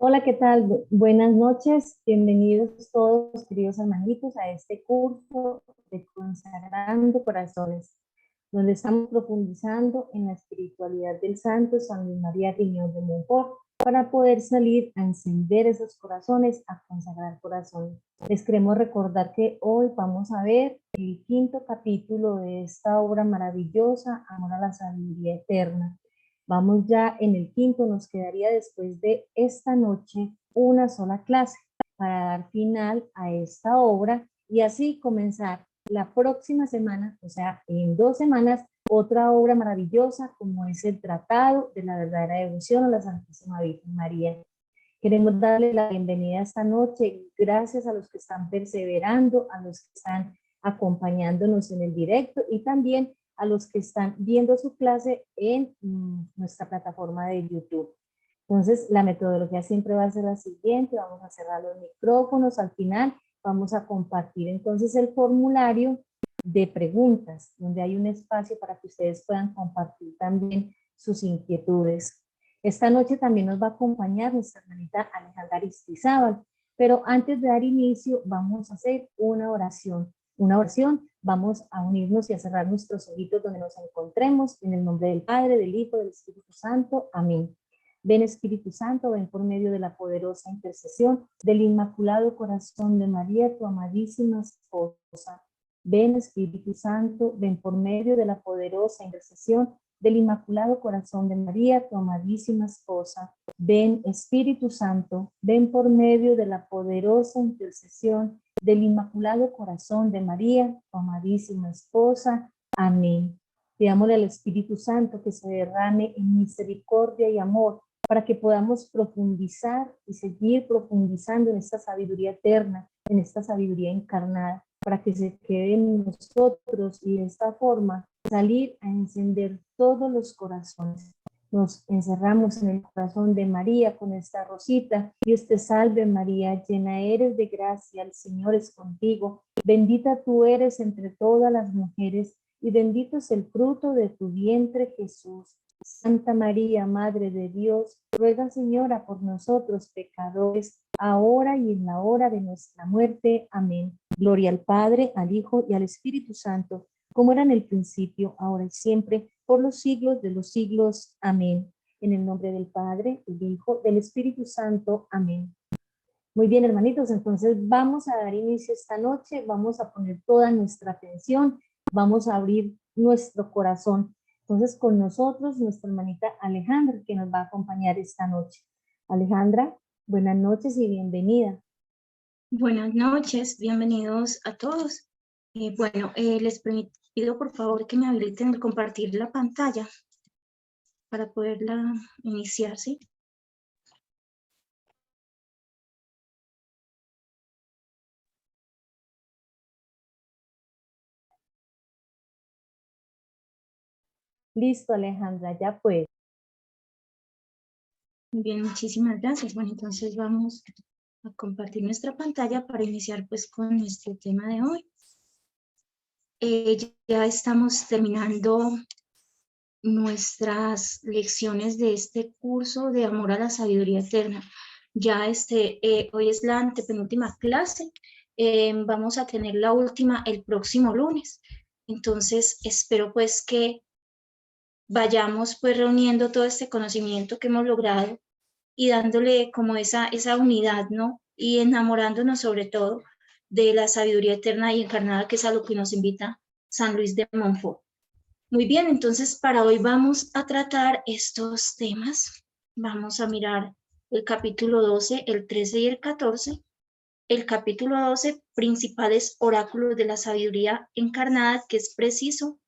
Hola, ¿qué tal? Buenas noches. Bienvenidos todos, queridos hermanitos, a este curso de Consagrando Corazones, donde estamos profundizando en la espiritualidad del Santo San Luis María Griñón de Montfort para poder salir a encender esos corazones, a consagrar corazones. Les queremos recordar que hoy vamos a ver el quinto capítulo de esta obra maravillosa, Amor a la Sabiduría Eterna. Vamos ya en el quinto, nos quedaría después de esta noche una sola clase para dar final a esta obra y así comenzar la próxima semana, o sea, en 2 semanas, otra obra maravillosa como es el Tratado de la Verdadera Devoción a la Santísima Virgen María. Queremos darle la bienvenida esta noche, gracias a los que están perseverando, a los que están acompañándonos en el directo y también a los que están viendo su clase en nuestra plataforma de YouTube. Entonces, la metodología siempre va a ser la siguiente, vamos a cerrar los micrófonos, al final vamos a compartir entonces el formulario de preguntas, donde hay un espacio para que ustedes puedan compartir también sus inquietudes. Esta noche también nos va a acompañar nuestra hermanita Alejandra Aristizábal, pero antes de dar inicio vamos a hacer una oración. Vamos a unirnos y a cerrar nuestros ojitos donde nos encontremos, en el nombre del Padre, del Hijo, del Espíritu Santo. Amén. Ven Espíritu Santo, ven por medio de la poderosa intercesión del Inmaculado Corazón de María, tu amadísima esposa. Ven Espíritu Santo, ven por medio de la poderosa intercesión del Inmaculado Corazón de María, tu amadísima esposa. Ven Espíritu Santo, ven por medio de la poderosa intercesión del Inmaculado Corazón de María, tu amadísima esposa. Amén. Pidámosle al Espíritu Santo que se derrame en misericordia y amor para que podamos profundizar y seguir profundizando en esta sabiduría eterna, en esta sabiduría encarnada, para que se quede en nosotros y de esta forma salir a encender todos los corazones. Nos encerramos en el corazón de María con esta rosita. Dios te salve María, llena eres de gracia, el Señor es contigo. Bendita tú eres entre todas las mujeres y bendito es el fruto de tu vientre Jesús. Santa María, Madre de Dios, ruega Señora por nosotros pecadores, ahora y en la hora de nuestra muerte. Amén. Gloria al Padre, al Hijo y al Espíritu Santo, como era en el principio, ahora y siempre, por los siglos de los siglos. Amén. En el nombre del Padre, del Hijo, del Espíritu Santo. Amén. Muy bien, hermanitos, entonces vamos a dar inicio esta noche, vamos a poner toda nuestra atención, vamos a abrir nuestro corazón. Entonces, con nosotros, nuestra hermanita Alejandra, que nos va a acompañar esta noche. Alejandra, buenas noches y bienvenida. Buenas noches, bienvenidos a todos. Les pido por favor que me habiliten el compartir la pantalla para poderla iniciar, ¿sí? Listo, Alejandra, ya pues. Bien, muchísimas gracias. Bueno, entonces vamos a compartir nuestra pantalla para iniciar pues con nuestro tema de hoy. Ya estamos terminando nuestras lecciones de este curso de Amor a la Sabiduría Eterna. Ya hoy es la antepenúltima clase, vamos a tener la última el próximo lunes. Entonces espero pues que vayamos pues reuniendo todo este conocimiento que hemos logrado y dándole como esa unidad, ¿no? Y enamorándonos sobre todo de la sabiduría eterna y encarnada, que es a lo que nos invita San Luis de Montfort. Muy bien, entonces para hoy vamos a tratar estos temas. Vamos a mirar el capítulo 12, el 13 y el 14. El capítulo 12, principales oráculos de la sabiduría encarnada, que es preciso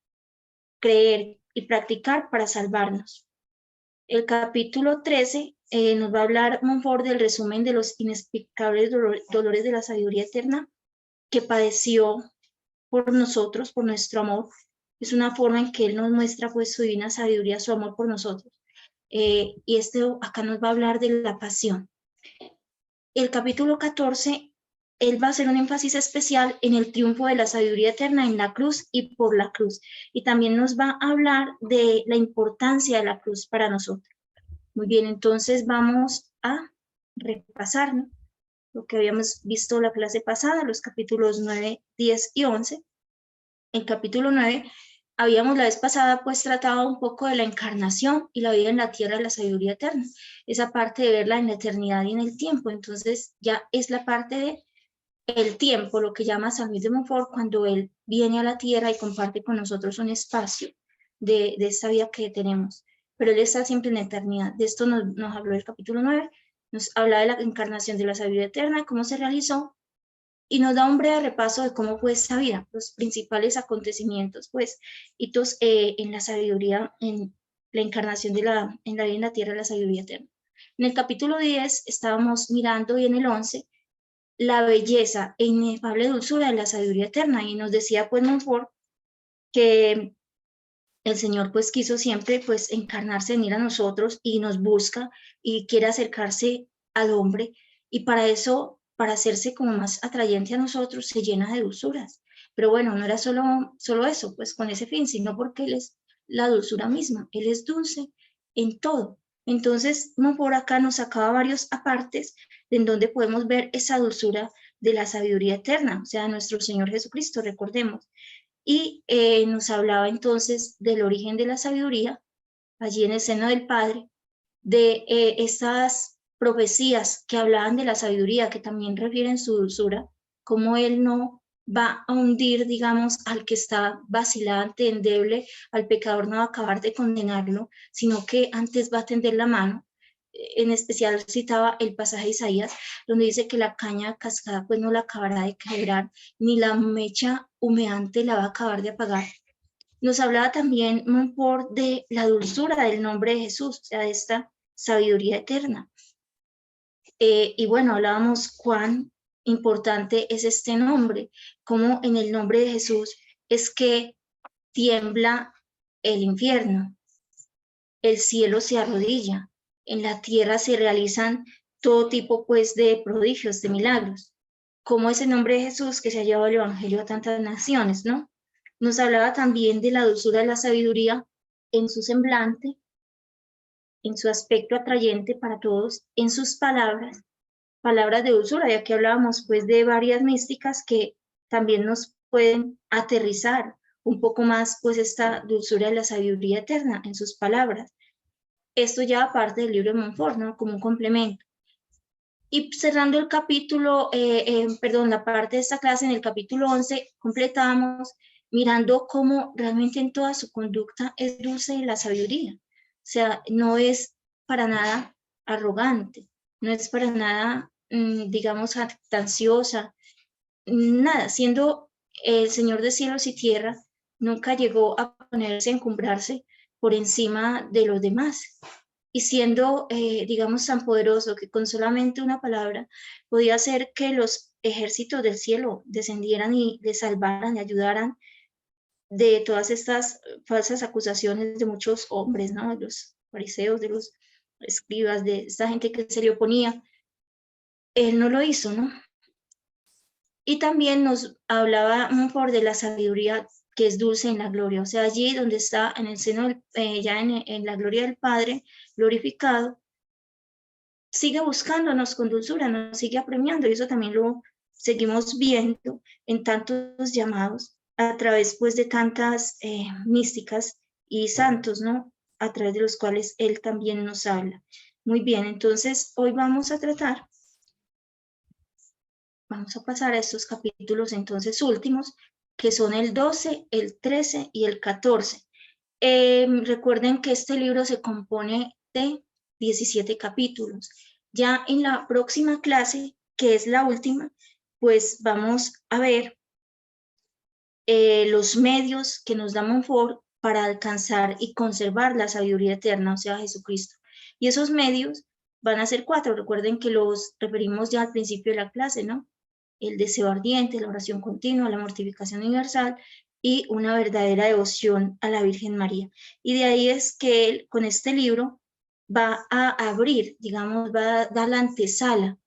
creer y practicar para salvarnos. El capítulo 13 nos va a hablar Montfort del resumen de los inexplicables dolores de la sabiduría eterna que padeció por nosotros, por nuestro amor. Es una forma en que Él nos muestra pues su divina sabiduría, su amor por nosotros. Y acá nos va a hablar de la pasión. El capítulo 14, Él va a hacer un énfasis especial en el triunfo de la sabiduría eterna en la cruz y por la cruz. Y también nos va a hablar de la importancia de la cruz para nosotros. Muy bien, entonces vamos a repasar, ¿no? Lo que habíamos visto la clase pasada, los capítulos 9, 10 y 11. En capítulo 9 habíamos la vez pasada pues tratado un poco de la encarnación y la vida en la tierra de la sabiduría eterna, esa parte de verla en la eternidad y en el tiempo. Entonces ya es la parte de el tiempo, lo que llama San Luis de Montfort, cuando él viene a la tierra y comparte con nosotros un espacio de esta vida que tenemos, pero él está siempre en la eternidad. De esto nos habló el capítulo 9, nos habla de la encarnación de la sabiduría eterna, cómo se realizó, y nos da un breve repaso de cómo fue esa vida, los principales acontecimientos, pues, hitos en la sabiduría, en la encarnación de en la vida en la tierra de la sabiduría eterna. En el capítulo 10 estábamos mirando, y en el 11, la belleza e inefable dulzura de la sabiduría eterna, y nos decía pues Montfort que el Señor pues quiso siempre pues encarnarse, venir a nosotros, y nos busca y quiere acercarse al hombre, y para eso, para hacerse como más atrayente a nosotros, se llena de dulzuras. Pero bueno, no era solo eso, pues con ese fin, sino porque Él es la dulzura misma, Él es dulce en todo. Entonces, por acá nos sacaba varios apartes en donde podemos ver esa dulzura de la sabiduría eterna, o sea, nuestro Señor Jesucristo, recordemos. Y nos hablaba entonces del origen de la sabiduría, allí en el seno del Padre, de estas profecías que hablaban de la sabiduría, que también refieren su dulzura, como Él no va a hundir, digamos, al que está vacilante, endeble, al pecador no va a acabar de condenarlo, sino que antes va a tender la mano. En especial citaba el pasaje de Isaías, donde dice que la caña cascada pues no la acabará de quebrar, ni la mecha humeante la va a acabar de apagar. Nos hablaba también Montfort de la dulzura del nombre de Jesús, o sea, de esta sabiduría eterna. Y bueno, hablábamos cuán importante es este nombre, como en el nombre de Jesús es que tiembla el infierno, el cielo se arrodilla, en la tierra se realizan todo tipo pues de prodigios, de milagros, como ese nombre de Jesús que se ha llevado el evangelio a tantas naciones, ¿no? Nos hablaba también de la dulzura de la sabiduría en su semblante, en su aspecto atrayente para todos, en sus palabras, palabras de dulzura, ya que hablábamos pues de varias místicas que también nos pueden aterrizar un poco más pues esta dulzura de la sabiduría eterna en sus palabras. Esto ya aparte del libro de Montfort, ¿no? Como un complemento. Y cerrando el capítulo, la parte de esta clase, en el capítulo 11, completamos mirando cómo realmente en toda su conducta es dulce la sabiduría. O sea, no es para nada arrogante, no es para nada, digamos, jactanciosa, nada, siendo el Señor de cielos y tierra, nunca llegó a ponerse, a encumbrarse por encima de los demás. Y siendo, digamos, tan poderoso que con solamente una palabra podía hacer que los ejércitos del cielo descendieran y le salvaran y ayudaran de todas estas falsas acusaciones de muchos hombres, ¿no? De los fariseos, de los escribas, de esta gente que se le oponía. Él no lo hizo, ¿no? Y también nos hablaba Montfort de la sabiduría que es dulce en la gloria, o sea, allí donde está en el seno, ya en la gloria del Padre glorificado, sigue buscándonos con dulzura, nos sigue apremiando, y eso también lo seguimos viendo en tantos llamados, a través pues de tantas místicas y santos, ¿no? A través de los cuales Él también nos habla. Muy bien, entonces hoy vamos a pasar a estos capítulos entonces últimos, que son el 12, el 13 y el 14. Recuerden que este libro se compone de 17 capítulos. Ya en la próxima clase, que es la última, pues vamos a ver los medios que nos da Montfort para alcanzar y conservar la sabiduría eterna, o sea, Jesucristo. Y esos medios van a ser 4. Recuerden que los referimos ya al principio de la clase, ¿no? El deseo ardiente, la oración continua, la mortificación universal y una verdadera devoción a la Virgen María. Y de ahí es que él, con este libro, va a abrir, digamos, va a dar la antesala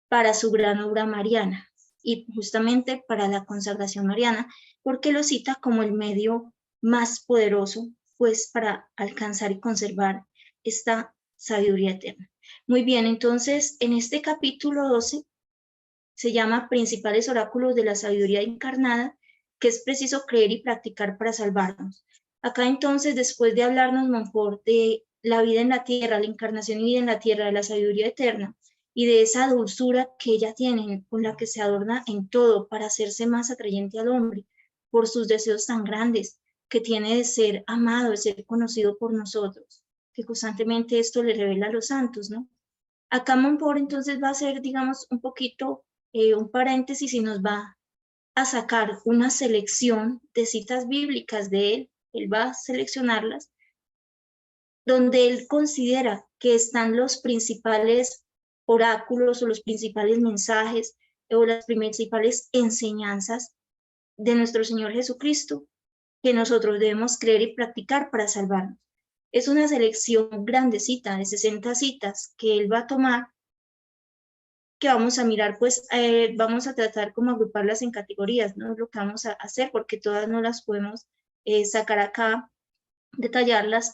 para su gran obra mariana y justamente para la consagración mariana, porque lo cita como el medio más poderoso, pues, para alcanzar y conservar esta sabiduría eterna. Muy bien, entonces en este capítulo 12 se llama Principales oráculos de la sabiduría encarnada, que es preciso creer y practicar para salvarnos. Acá entonces, después de hablarnos, Montfort, de la vida en la tierra, la encarnación y vida en la tierra, de la sabiduría eterna, y de esa dulzura que ella tiene, con la que se adorna en todo para hacerse más atrayente al hombre, por sus deseos tan grandes que tiene de ser amado, de ser conocido por nosotros, que constantemente esto le revela a los santos, ¿no? Acá Montfort entonces va a hacer, digamos, un poquito un paréntesis y nos va a sacar una selección de citas bíblicas de él va a seleccionarlas, donde él considera que están los principales oráculos o los principales mensajes o las principales enseñanzas de nuestro Señor Jesucristo que nosotros debemos creer y practicar para salvarnos. Es una selección grandecita de 60 citas que él va a tomar, que vamos a mirar, pues vamos a tratar como agruparlas en categorías, ¿no? Es lo que vamos a hacer, porque todas no las podemos sacar acá, detallarlas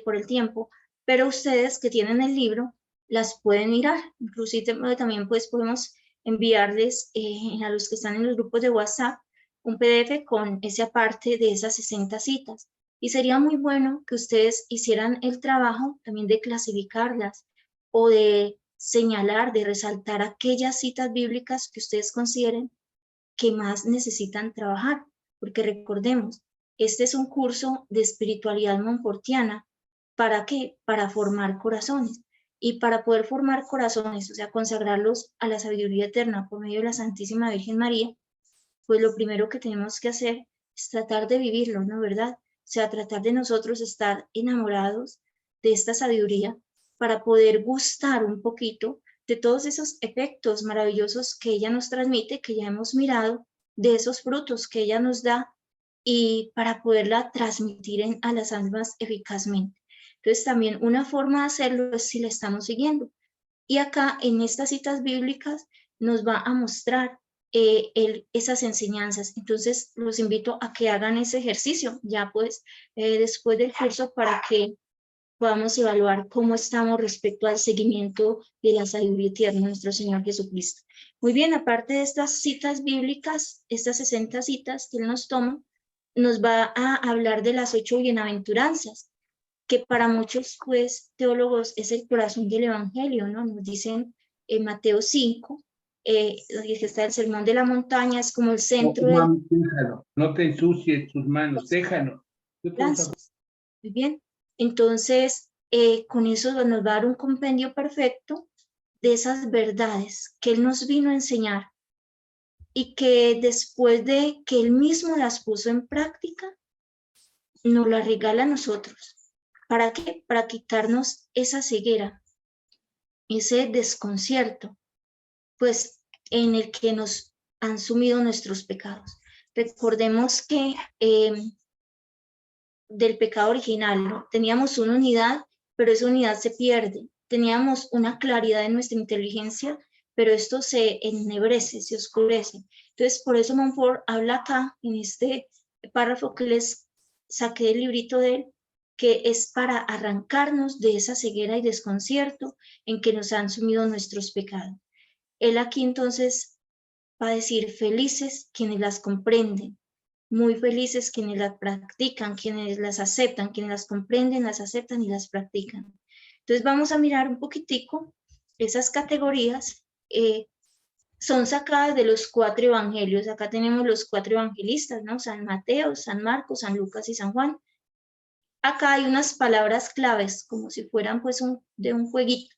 por el tiempo, pero ustedes que tienen el libro las pueden mirar. Inclusive también pues podemos enviarles a los que están en los grupos de WhatsApp un PDF con esa parte de esas 60 citas. Y sería muy bueno que ustedes hicieran el trabajo también de clasificarlas o de señalar, de resaltar aquellas citas bíblicas que ustedes consideren que más necesitan trabajar, porque recordemos, este es un curso de espiritualidad montfortiana. ¿Para qué? Para formar corazones. Y para poder formar corazones, o sea, consagrarlos a la sabiduría eterna por medio de la Santísima Virgen María, pues lo primero que tenemos que hacer es tratar de vivirlo, ¿no? ¿Verdad? O sea, tratar de nosotros estar enamorados de esta sabiduría para poder gustar un poquito de todos esos efectos maravillosos que ella nos transmite, que ya hemos mirado, de esos frutos que ella nos da y para poderla transmitir a las almas eficazmente. Entonces también una forma de hacerlo es si la estamos siguiendo. Y acá en estas citas bíblicas nos va a mostrar esas enseñanzas. Entonces los invito a que hagan ese ejercicio ya pues después del curso para que podamos evaluar cómo estamos respecto al seguimiento de la sabiduría eterna de nuestro Señor Jesucristo. Muy bien, aparte de estas citas bíblicas, estas 60 citas que Él nos toma, nos va a hablar de las 8 bienaventuranzas, que para muchos pues teólogos es el corazón del Evangelio, ¿no? Nos dicen en Mateo 5, donde está el sermón de la montaña, es como el centro no, mami, déjalo, no te ensucies tus manos, déjalo. lanzas. Muy bien, entonces con eso nos va a dar un compendio perfecto de esas verdades que Él nos vino a enseñar y que después de que Él mismo las puso en práctica, nos las regala a nosotros. ¿Para qué? Para quitarnos esa ceguera, ese desconcierto, pues en el que nos han sumido nuestros pecados. Recordemos que del pecado original, ¿no? Teníamos una unidad, pero esa unidad se pierde. Teníamos una claridad en nuestra inteligencia, pero esto se ennegrece, se oscurece. Entonces, por eso Montfort habla acá, en este párrafo que les saqué del librito de él, que es para arrancarnos de esa ceguera y desconcierto en que nos han sumido nuestros pecados. Él aquí entonces va a decir, felices quienes las comprenden, muy felices quienes las practican, quienes las aceptan, quienes las comprenden, las aceptan y las practican. Entonces vamos a mirar un poquitico esas categorías. Son sacadas de los 4 evangelios. Acá tenemos los 4 evangelistas, ¿no? San Mateo, San Marcos, San Lucas y San Juan. Acá hay unas palabras claves, como si fueran pues de un jueguito,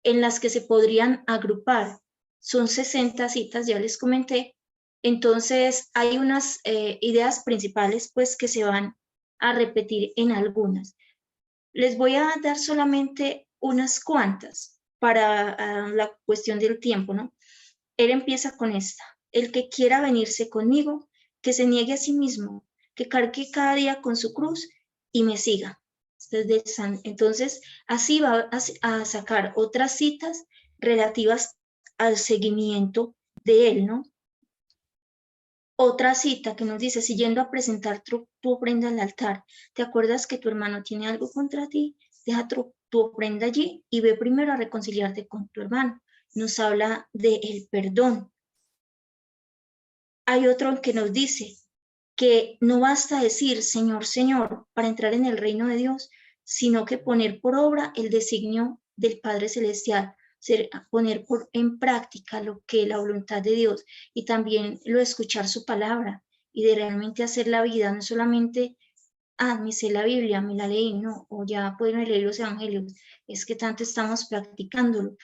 en las que se podrían agrupar. Son 60 citas, ya les comenté. Entonces hay unas ideas principales pues que se van a repetir en algunas. Les voy a dar solamente unas cuantas para la cuestión del tiempo, ¿no? Él empieza con esta: el que quiera venirse conmigo, que se niegue a sí mismo, que cargue cada día con su cruz y me siga. Entonces, así va a sacar otras citas relativas al seguimiento de él, ¿no? Otra cita que nos dice, si yendo a presentar tu ofrenda al altar, ¿te acuerdas que tu hermano tiene algo contra ti? Deja tu tu ofrenda allí y ve primero a reconciliarte con tu hermano. Nos habla del perdón. Hay otro que nos dice que no basta decir Señor, Señor para entrar en el reino de Dios, sino que poner por obra el designio del Padre Celestial, poner en práctica lo que la voluntad de Dios y también lo de escuchar su palabra y de realmente hacer la vida, no solamente, me sé la Biblia, me la leí, no, o ya pueden leer los evangelios, es que tanto estamos practicándolo.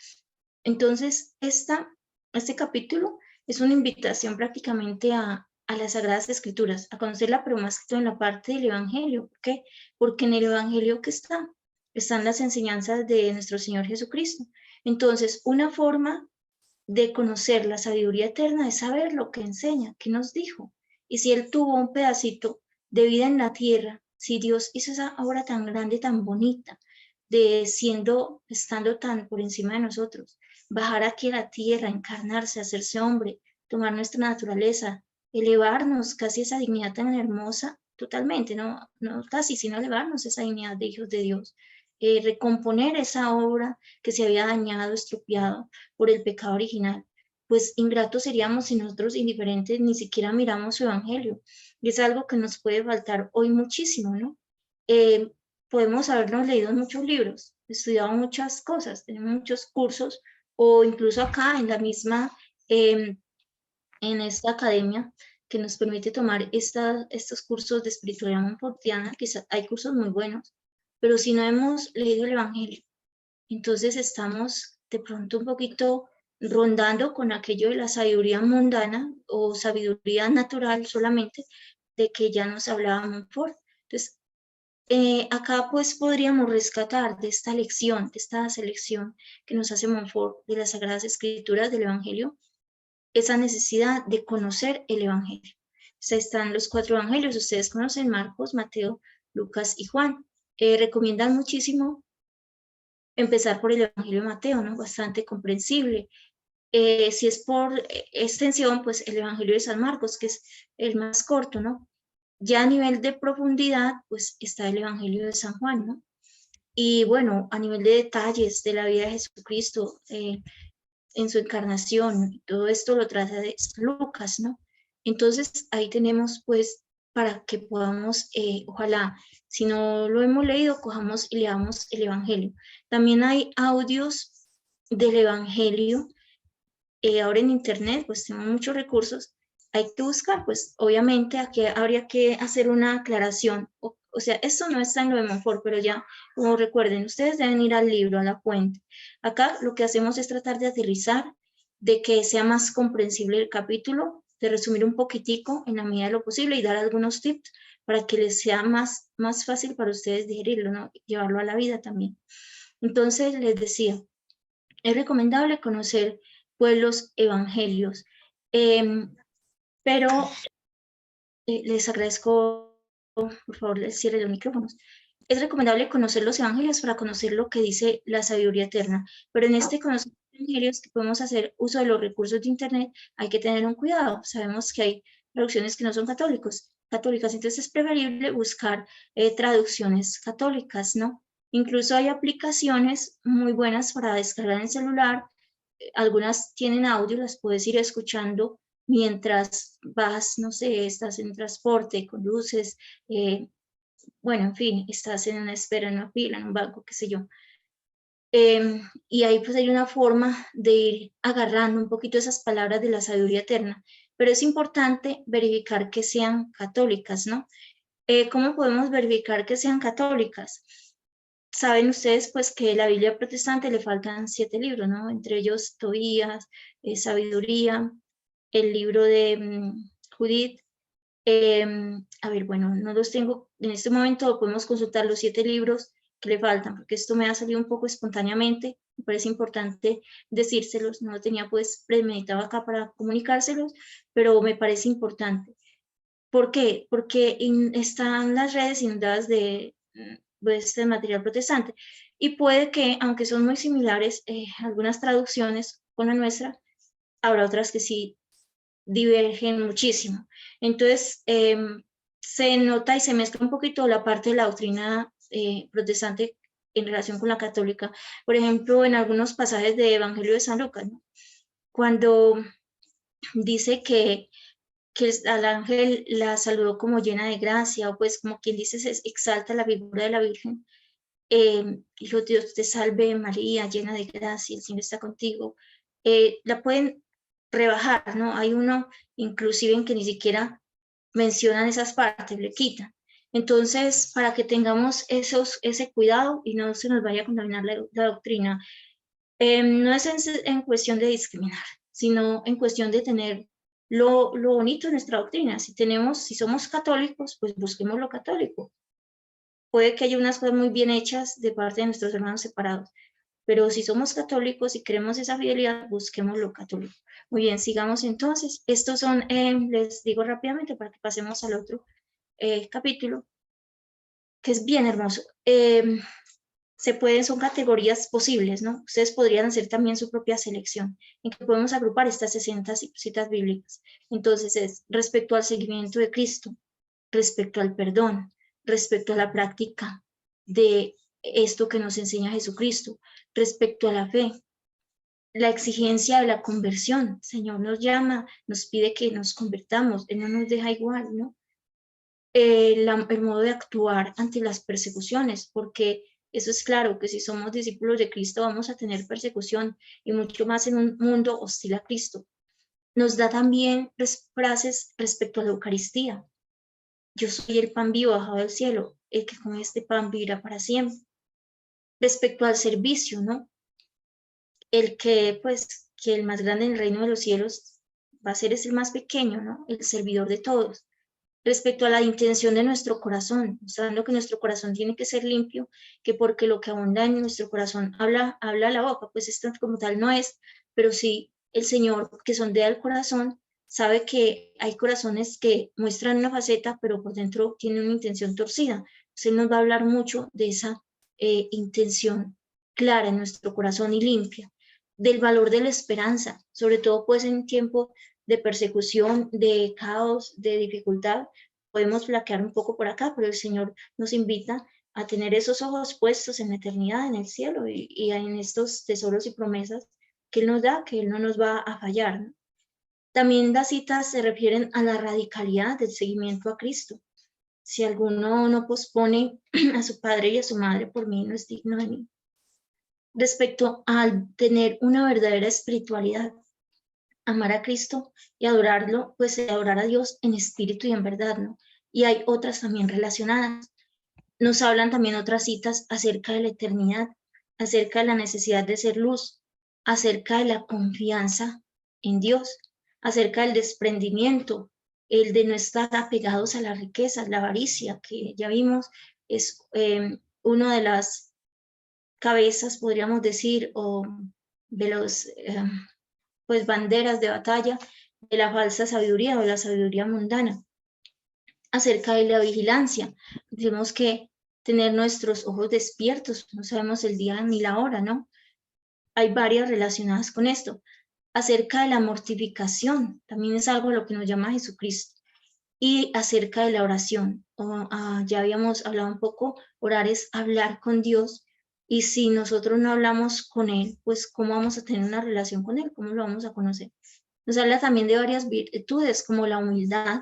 Entonces, este capítulo es una invitación prácticamente a las Sagradas Escrituras, a conocerla, pero más que todo en la parte del Evangelio. ¿Por qué? Porque en el Evangelio que están las enseñanzas de nuestro Señor Jesucristo. Entonces, una forma de conocer la sabiduría eterna es saber lo que enseña, qué nos dijo. Y si Él tuvo un pedacito de vida en la tierra, si Dios hizo esa obra tan grande, tan bonita, estando tan por encima de nosotros, bajar aquí a la tierra, encarnarse, hacerse hombre, tomar nuestra naturaleza, elevarnos casi a esa dignidad tan hermosa, totalmente, no casi, sino elevarnos a esa dignidad de hijos de Dios, recomponer esa obra que se había dañado, estropeado por el pecado original. Pues ingratos seríamos si nosotros indiferentes ni siquiera miramos su evangelio. Y es algo que nos puede faltar hoy muchísimo, ¿no? Podemos habernos leído muchos libros, estudiado muchas cosas, tenemos muchos cursos, o incluso acá en la misma, en esta academia que nos permite tomar estos cursos de espiritualidad montfortiana, que hay cursos muy buenos, pero si no hemos leído el evangelio, entonces estamos de pronto un poquito rondando con aquello de la sabiduría mundana o sabiduría natural solamente, de que ya nos hablaba Montfort. Entonces, acá pues podríamos rescatar de esta lección, de esta selección que nos hace Montfort de las Sagradas Escrituras del Evangelio, esa necesidad de conocer el Evangelio. O sea, están los 4 evangelios, ustedes conocen Marcos, Mateo, Lucas y Juan. Recomiendan muchísimo empezar por el Evangelio de Mateo, ¿no? Bastante comprensible. Si es por extensión, pues el Evangelio de San Marcos, que es el más corto, ¿no? Ya a nivel de profundidad, pues está el Evangelio de San Juan, ¿no? Y bueno, a nivel de detalles de la vida de Jesucristo, en su encarnación, todo esto lo trata de Lucas, ¿no? Entonces ahí tenemos pues para que podamos, ojalá, si no lo hemos leído, cojamos y leamos el Evangelio. También hay audios del Evangelio, ahora en internet pues tenemos muchos recursos, hay que buscar, pues obviamente aquí habría que hacer una aclaración, o sea, esto no está en lo de Montfort, pero ya, como recuerden, ustedes deben ir al libro, a la fuente. Acá lo que hacemos es tratar de aterrizar, de que sea más comprensible el capítulo, de resumir un poquitico en la medida de lo posible y dar algunos tips para que les sea más fácil para ustedes digerirlo, ¿no? Llevarlo a la vida también. Entonces, les decía, es recomendable conocer pues los evangelios, pero les agradezco, por favor, les cierre los micrófonos. Es recomendable conocer los evangelios para conocer lo que dice la sabiduría eterna, pero en este conocimiento de evangelios que podemos hacer uso de los recursos de internet, hay que tener un cuidado. Sabemos que hay traducciones que no son católicas, entonces es preferible buscar traducciones católicas, ¿no? Incluso hay aplicaciones muy buenas para descargar en el celular, algunas tienen audio, las puedes ir escuchando mientras vas, no sé, estás en transporte, conduces, bueno, en fin, estás en una espera, en una fila, en un banco, qué sé yo. Y ahí pues hay una forma de ir agarrando un poquito esas palabras de la sabiduría eterna, pero es importante verificar que sean católicas, ¿no? ¿Cómo podemos verificar que sean católicas? Saben ustedes pues que la Biblia protestante le faltan 7 libros, ¿no? Entre ellos Tobías, Sabiduría, el libro de Judith. A ver, bueno, no los tengo en este momento, podemos consultar los 7 libros que le faltan, porque esto me ha salido un poco espontáneamente, me parece importante decírselos, no lo tenía pues premeditado acá para comunicárselos, pero me parece importante. ¿Por qué? Porque están las redes inundadas de este material protestante y puede que, aunque son muy similares, algunas traducciones con la nuestra, habrá otras que sí divergen muchísimo. Entonces, se nota y se mezcla un poquito la parte de la doctrina protestante en relación con la católica. Por ejemplo, en algunos pasajes de Evangelio de San Lucas, ¿no? Cuando dice que al ángel la saludó como llena de gracia, o pues como quien dice, se exalta la figura de la Virgen. Hijo de Dios te salve María, llena de gracia, el Señor está contigo. La pueden rebajar, ¿no? Hay uno inclusive en que ni siquiera mencionan esas partes, le quitan. Entonces, para que tengamos ese cuidado y no se nos vaya a contaminar la doctrina, no es en cuestión de discriminar, sino en cuestión de tener lo bonito de nuestra doctrina. Si somos católicos, pues busquemos lo católico. Puede que haya unas cosas muy bien hechas de parte de nuestros hermanos separados, pero si somos católicos y queremos esa fidelidad, busquemos lo católico. Muy bien, sigamos entonces. Estos son, les digo rápidamente para que pasemos al otro capítulo, que es bien hermoso. Son categorías posibles, ¿no? Ustedes podrían hacer también su propia selección, en que podemos agrupar estas 60 citas bíblicas. Entonces es respecto al seguimiento de Cristo, respecto al perdón, respecto a la práctica de esto que nos enseña Jesucristo, respecto a la fe, la exigencia de la conversión. El Señor nos llama, nos pide que nos convertamos, Él no nos deja igual, ¿no? El modo de actuar ante las persecuciones, porque eso es claro, que si somos discípulos de Cristo vamos a tener persecución, y mucho más en un mundo hostil a Cristo. Nos da también frases respecto a la Eucaristía. Yo soy el pan vivo bajado del cielo, el que come este pan vivirá para siempre. Respecto al servicio, ¿no? Que el más grande en el reino de los cielos va a ser el más pequeño, ¿no? El servidor de todos. Respecto a la intención de nuestro corazón, mostrando que nuestro corazón tiene que ser limpio, que porque lo que abunda en nuestro corazón habla la boca, pues esto como tal no es, pero sí el Señor, que sondea el corazón, sabe que hay corazones que muestran una faceta, pero por dentro tienen una intención torcida. Entonces nos va a hablar mucho de esa intención clara en nuestro corazón y limpia, del valor de la esperanza, sobre todo pues en tiempo de persecución, de caos, de dificultad. Podemos flaquear un poco por acá, pero el Señor nos invita a tener esos ojos puestos en la eternidad, en el cielo, y en estos tesoros y promesas que Él nos da, que Él no nos va a fallar, ¿no? También las citas se refieren a la radicalidad del seguimiento a Cristo. Si alguno no pospone a su padre y a su madre, por mí no es digno de mí. Respecto al tener una verdadera espiritualidad, amar a Cristo y adorarlo, pues adorar a Dios en espíritu y en verdad, ¿no? Y hay otras también relacionadas. Nos hablan también otras citas acerca de la eternidad, acerca de la necesidad de ser luz, acerca de la confianza en Dios, acerca del desprendimiento, el de no estar apegados a las riquezas, la avaricia, que ya vimos es una de las cabezas, podríamos decir, o de los pues banderas de batalla de la falsa sabiduría o de la sabiduría mundana. Acerca de la vigilancia, tenemos que tener nuestros ojos despiertos, no sabemos el día ni la hora, ¿no? Hay varias relacionadas con esto. Acerca de la mortificación, también es algo a lo que nos llama Jesucristo. Y acerca de la oración, ya habíamos hablado un poco, orar es hablar con Dios, y si nosotros no hablamos con Él, pues ¿cómo vamos a tener una relación con Él? ¿Cómo lo vamos a conocer? Nos habla también de varias virtudes, como la humildad,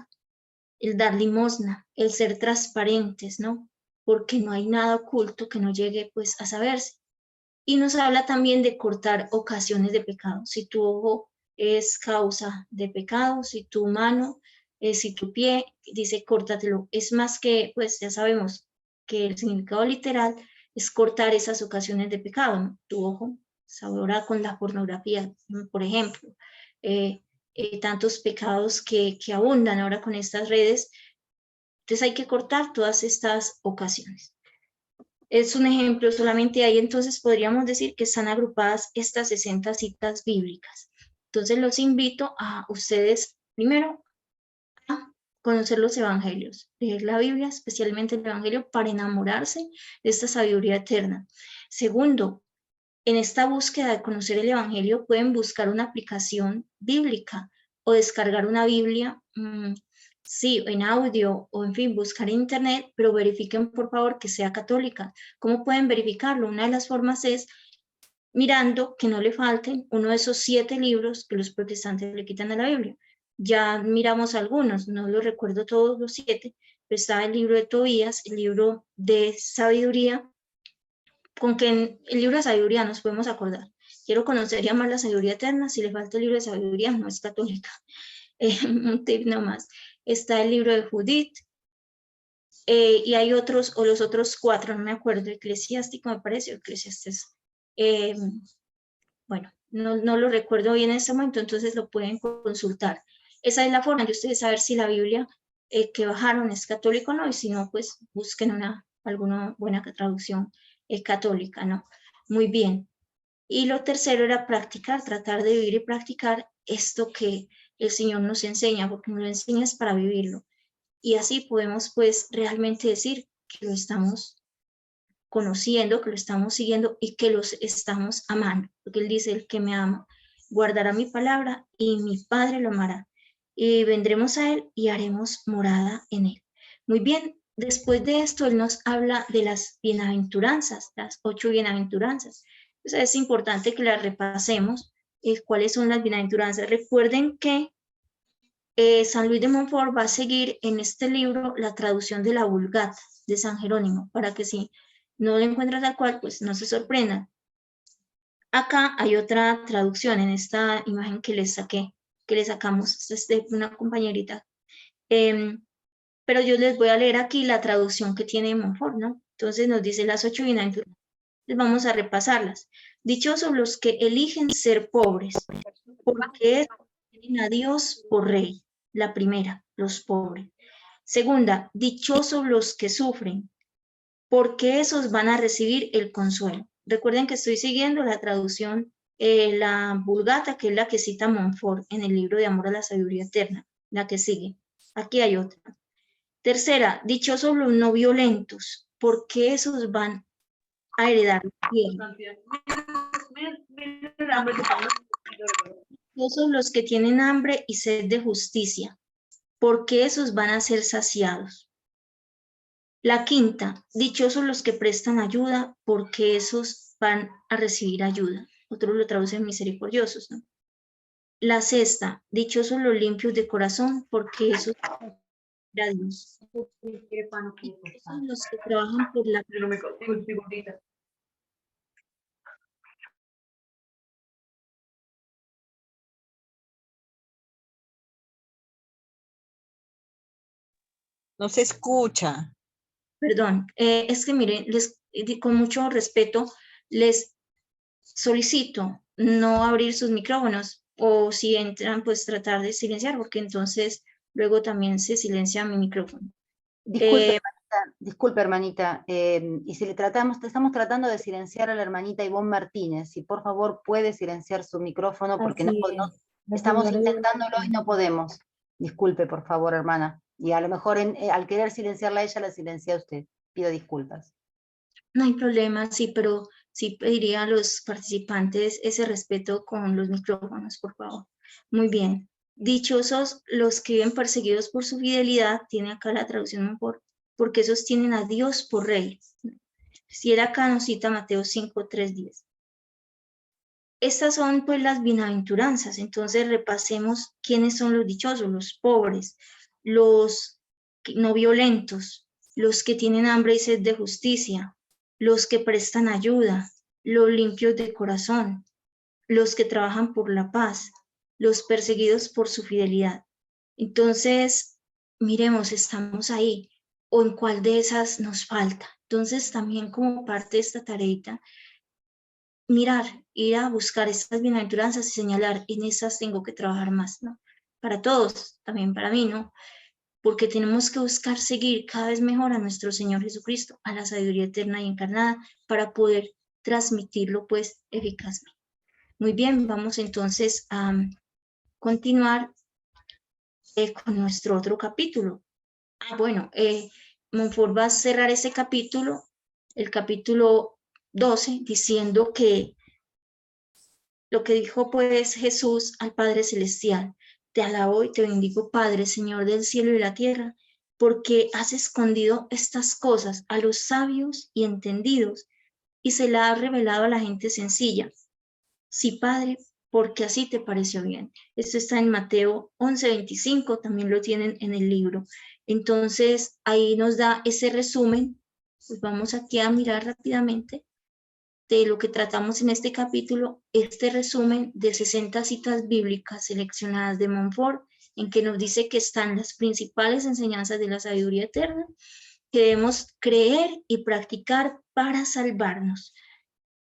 el dar limosna, el ser transparentes, ¿no? Porque no hay nada oculto que no llegue pues a saberse. Y nos habla también de cortar ocasiones de pecado. Si tu ojo es causa de pecado, si tu mano, si tu pie, dice córtatelo. Es más que, pues ya sabemos que el significado literal es cortar esas ocasiones de pecado, ¿no? Tu ojo, ahora con la pornografía, por ejemplo, tantos pecados que abundan ahora con estas redes. Entonces hay que cortar todas estas ocasiones. Es un ejemplo, solamente ahí entonces podríamos decir que están agrupadas estas 60 citas bíblicas. Entonces los invito a ustedes, primero, a conocer los evangelios, leer la Biblia, especialmente el evangelio, para enamorarse de esta sabiduría eterna. Segundo, en esta búsqueda de conocer el evangelio pueden buscar una aplicación bíblica o descargar una Biblia sí, en audio o en fin, buscar en internet, pero verifiquen por favor que sea católica. ¿Cómo pueden verificarlo? Una de las formas es mirando que no le falten uno de esos 7 libros que los protestantes le quitan a la Biblia. Ya miramos algunos, no los recuerdo todos los 7, pero está el libro de Tobías, el libro de sabiduría, con que en el libro de sabiduría nos podemos acordar. Quiero conocer ya más la sabiduría eterna, si le falta el libro de sabiduría, no es católica. Un tip nomás. Está el libro de Judith, y hay otros, o los otros 4, no me acuerdo, Eclesiástico me parece, Eclesiastes. Bueno, no lo recuerdo bien en este momento, entonces lo pueden consultar. Esa es la forma de ustedes saber si la Biblia que bajaron es católica o no, y si no, pues busquen alguna buena traducción católica, ¿no? Muy bien. Y lo tercero era practicar, tratar de vivir y practicar esto que el Señor nos enseña, porque nos lo enseña es para vivirlo. Y así podemos pues realmente decir que lo estamos conociendo, que lo estamos siguiendo y que los estamos amando, porque Él dice, el que me ama guardará mi palabra y mi Padre lo amará. Y vendremos a Él y haremos morada en Él. Muy bien, después de esto Él nos habla de las bienaventuranzas, las 8 bienaventuranzas. Entonces es importante que las repasemos. ¿Cuáles son las bienaventuranzas? Recuerden que San Luis de Montfort va a seguir en este libro la traducción de la Vulgata de San Jerónimo, para que si no lo encuentran tal cual, pues no se sorprendan. Acá hay otra traducción en esta imagen que les saqué, que les sacamos, es de una compañerita. Pero yo les voy a leer aquí la traducción que tiene Montfort, ¿no? Entonces nos dice las 8 bienaventuranzas. Vamos a repasarlas. Dichosos los que eligen ser pobres, porque tienen a Dios por rey. La primera, los pobres. Segunda, dichosos los que sufren, porque esos van a recibir el consuelo. Recuerden que estoy siguiendo la traducción, la Vulgata, que es la que cita Montfort en el libro de Amor a la Sabiduría Eterna, la que sigue. Aquí hay otra. Tercera, dichosos los no violentos, porque esos van a heredar la tierra. Dichosos los que tienen hambre y sed de justicia, porque esos van a ser saciados. La quinta, dichosos los que prestan ayuda, porque esos van a recibir ayuda. Otros lo traducen misericordiosos, ¿no? La sexta, dichosos los limpios de corazón, porque esos van a Dios. Dichosos los que trabajan por la No se escucha. Perdón, es que miren, con mucho respeto, les solicito no abrir sus micrófonos, o si entran, pues tratar de silenciar, porque entonces luego también se silencia mi micrófono. Disculpe, hermanita, y si estamos tratando de silenciar a la hermanita Ivonne Martínez, si por favor puede silenciar su micrófono, porque estamos intentándolo y no podemos. Disculpe, por favor, hermana. Y a lo mejor al querer silenciarla a ella, la silencia a usted. Pido disculpas. No hay problema, sí, pero sí pediría a los participantes ese respeto con los micrófonos, por favor. Muy bien. Dichosos los que viven perseguidos por su fidelidad, tiene acá la traducción porque esos tienen a Dios por rey. Si era acá, nos cita Mateo 5, 3, 10. Estas son pues las bienaventuranzas. Entonces repasemos quiénes son los dichosos, los pobres, los no violentos, los que tienen hambre y sed de justicia, los que prestan ayuda, los limpios de corazón, los que trabajan por la paz, los perseguidos por su fidelidad. Entonces, miremos, estamos ahí, o en cuál de esas nos falta. Entonces, también como parte de esta tareita, mirar, ir a buscar estas bienaventuranzas y señalar, en esas tengo que trabajar más, ¿no? Para todos, también para mí, ¿no? Porque tenemos que buscar seguir cada vez mejor a nuestro Señor Jesucristo, a la sabiduría eterna y encarnada, para poder transmitirlo, pues, eficazmente. Muy bien, vamos entonces a continuar con nuestro otro capítulo. Bueno, Montfort va a cerrar ese capítulo, el capítulo 12, diciendo que lo que dijo pues Jesús al Padre Celestial, Te alabo y te bendigo, Padre, Señor del cielo y la tierra, porque has escondido estas cosas a los sabios y entendidos y se las has revelado a la gente sencilla. Sí, Padre, porque así te pareció bien. Esto está en Mateo 11:25, también lo tienen en el libro. Entonces, ahí nos da ese resumen. Pues vamos aquí a mirar rápidamente de lo que tratamos en este capítulo, este resumen de 60 citas bíblicas seleccionadas de Montfort, en que nos dice que están las principales enseñanzas de la sabiduría eterna que debemos creer y practicar para salvarnos.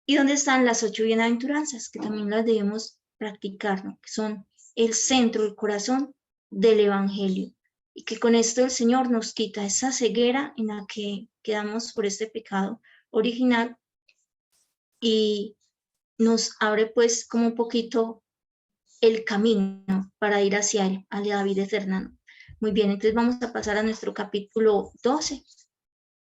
Y donde están las 8 bienaventuranzas, que también las debemos practicar, ¿no? Que son el centro, el corazón del Evangelio. Y que con esto el Señor nos quita esa ceguera en la que quedamos por este pecado original y nos abre pues como un poquito el camino para ir hacia él, a la vida eterna. Muy bien, entonces vamos a pasar a nuestro capítulo 12.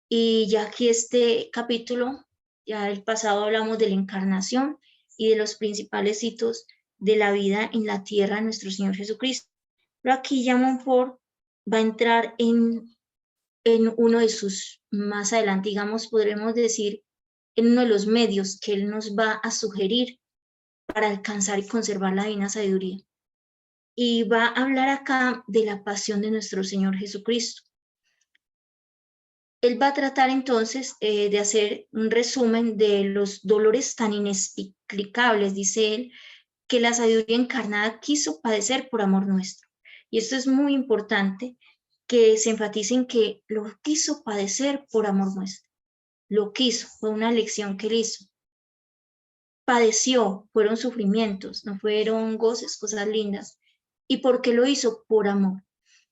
Y ya aquí este capítulo, ya el pasado hablamos de la encarnación y de los principales hitos de la vida en la tierra de nuestro Señor Jesucristo. Pero aquí ya Montfort va a entrar en uno de sus, más adelante, digamos, podremos decir, en uno de los medios que él nos va a sugerir para alcanzar y conservar la divina sabiduría. Y va a hablar acá de la pasión de nuestro Señor Jesucristo. Él va a tratar entonces de hacer un resumen de los dolores tan inexplicables, dice él, que la sabiduría encarnada quiso padecer por amor nuestro. Y esto es muy importante, que se enfatice en que lo quiso padecer por amor nuestro. Lo quiso, fue una elección que él hizo. Padeció, fueron sufrimientos, no fueron goces, cosas lindas. ¿Y por qué lo hizo? Por amor.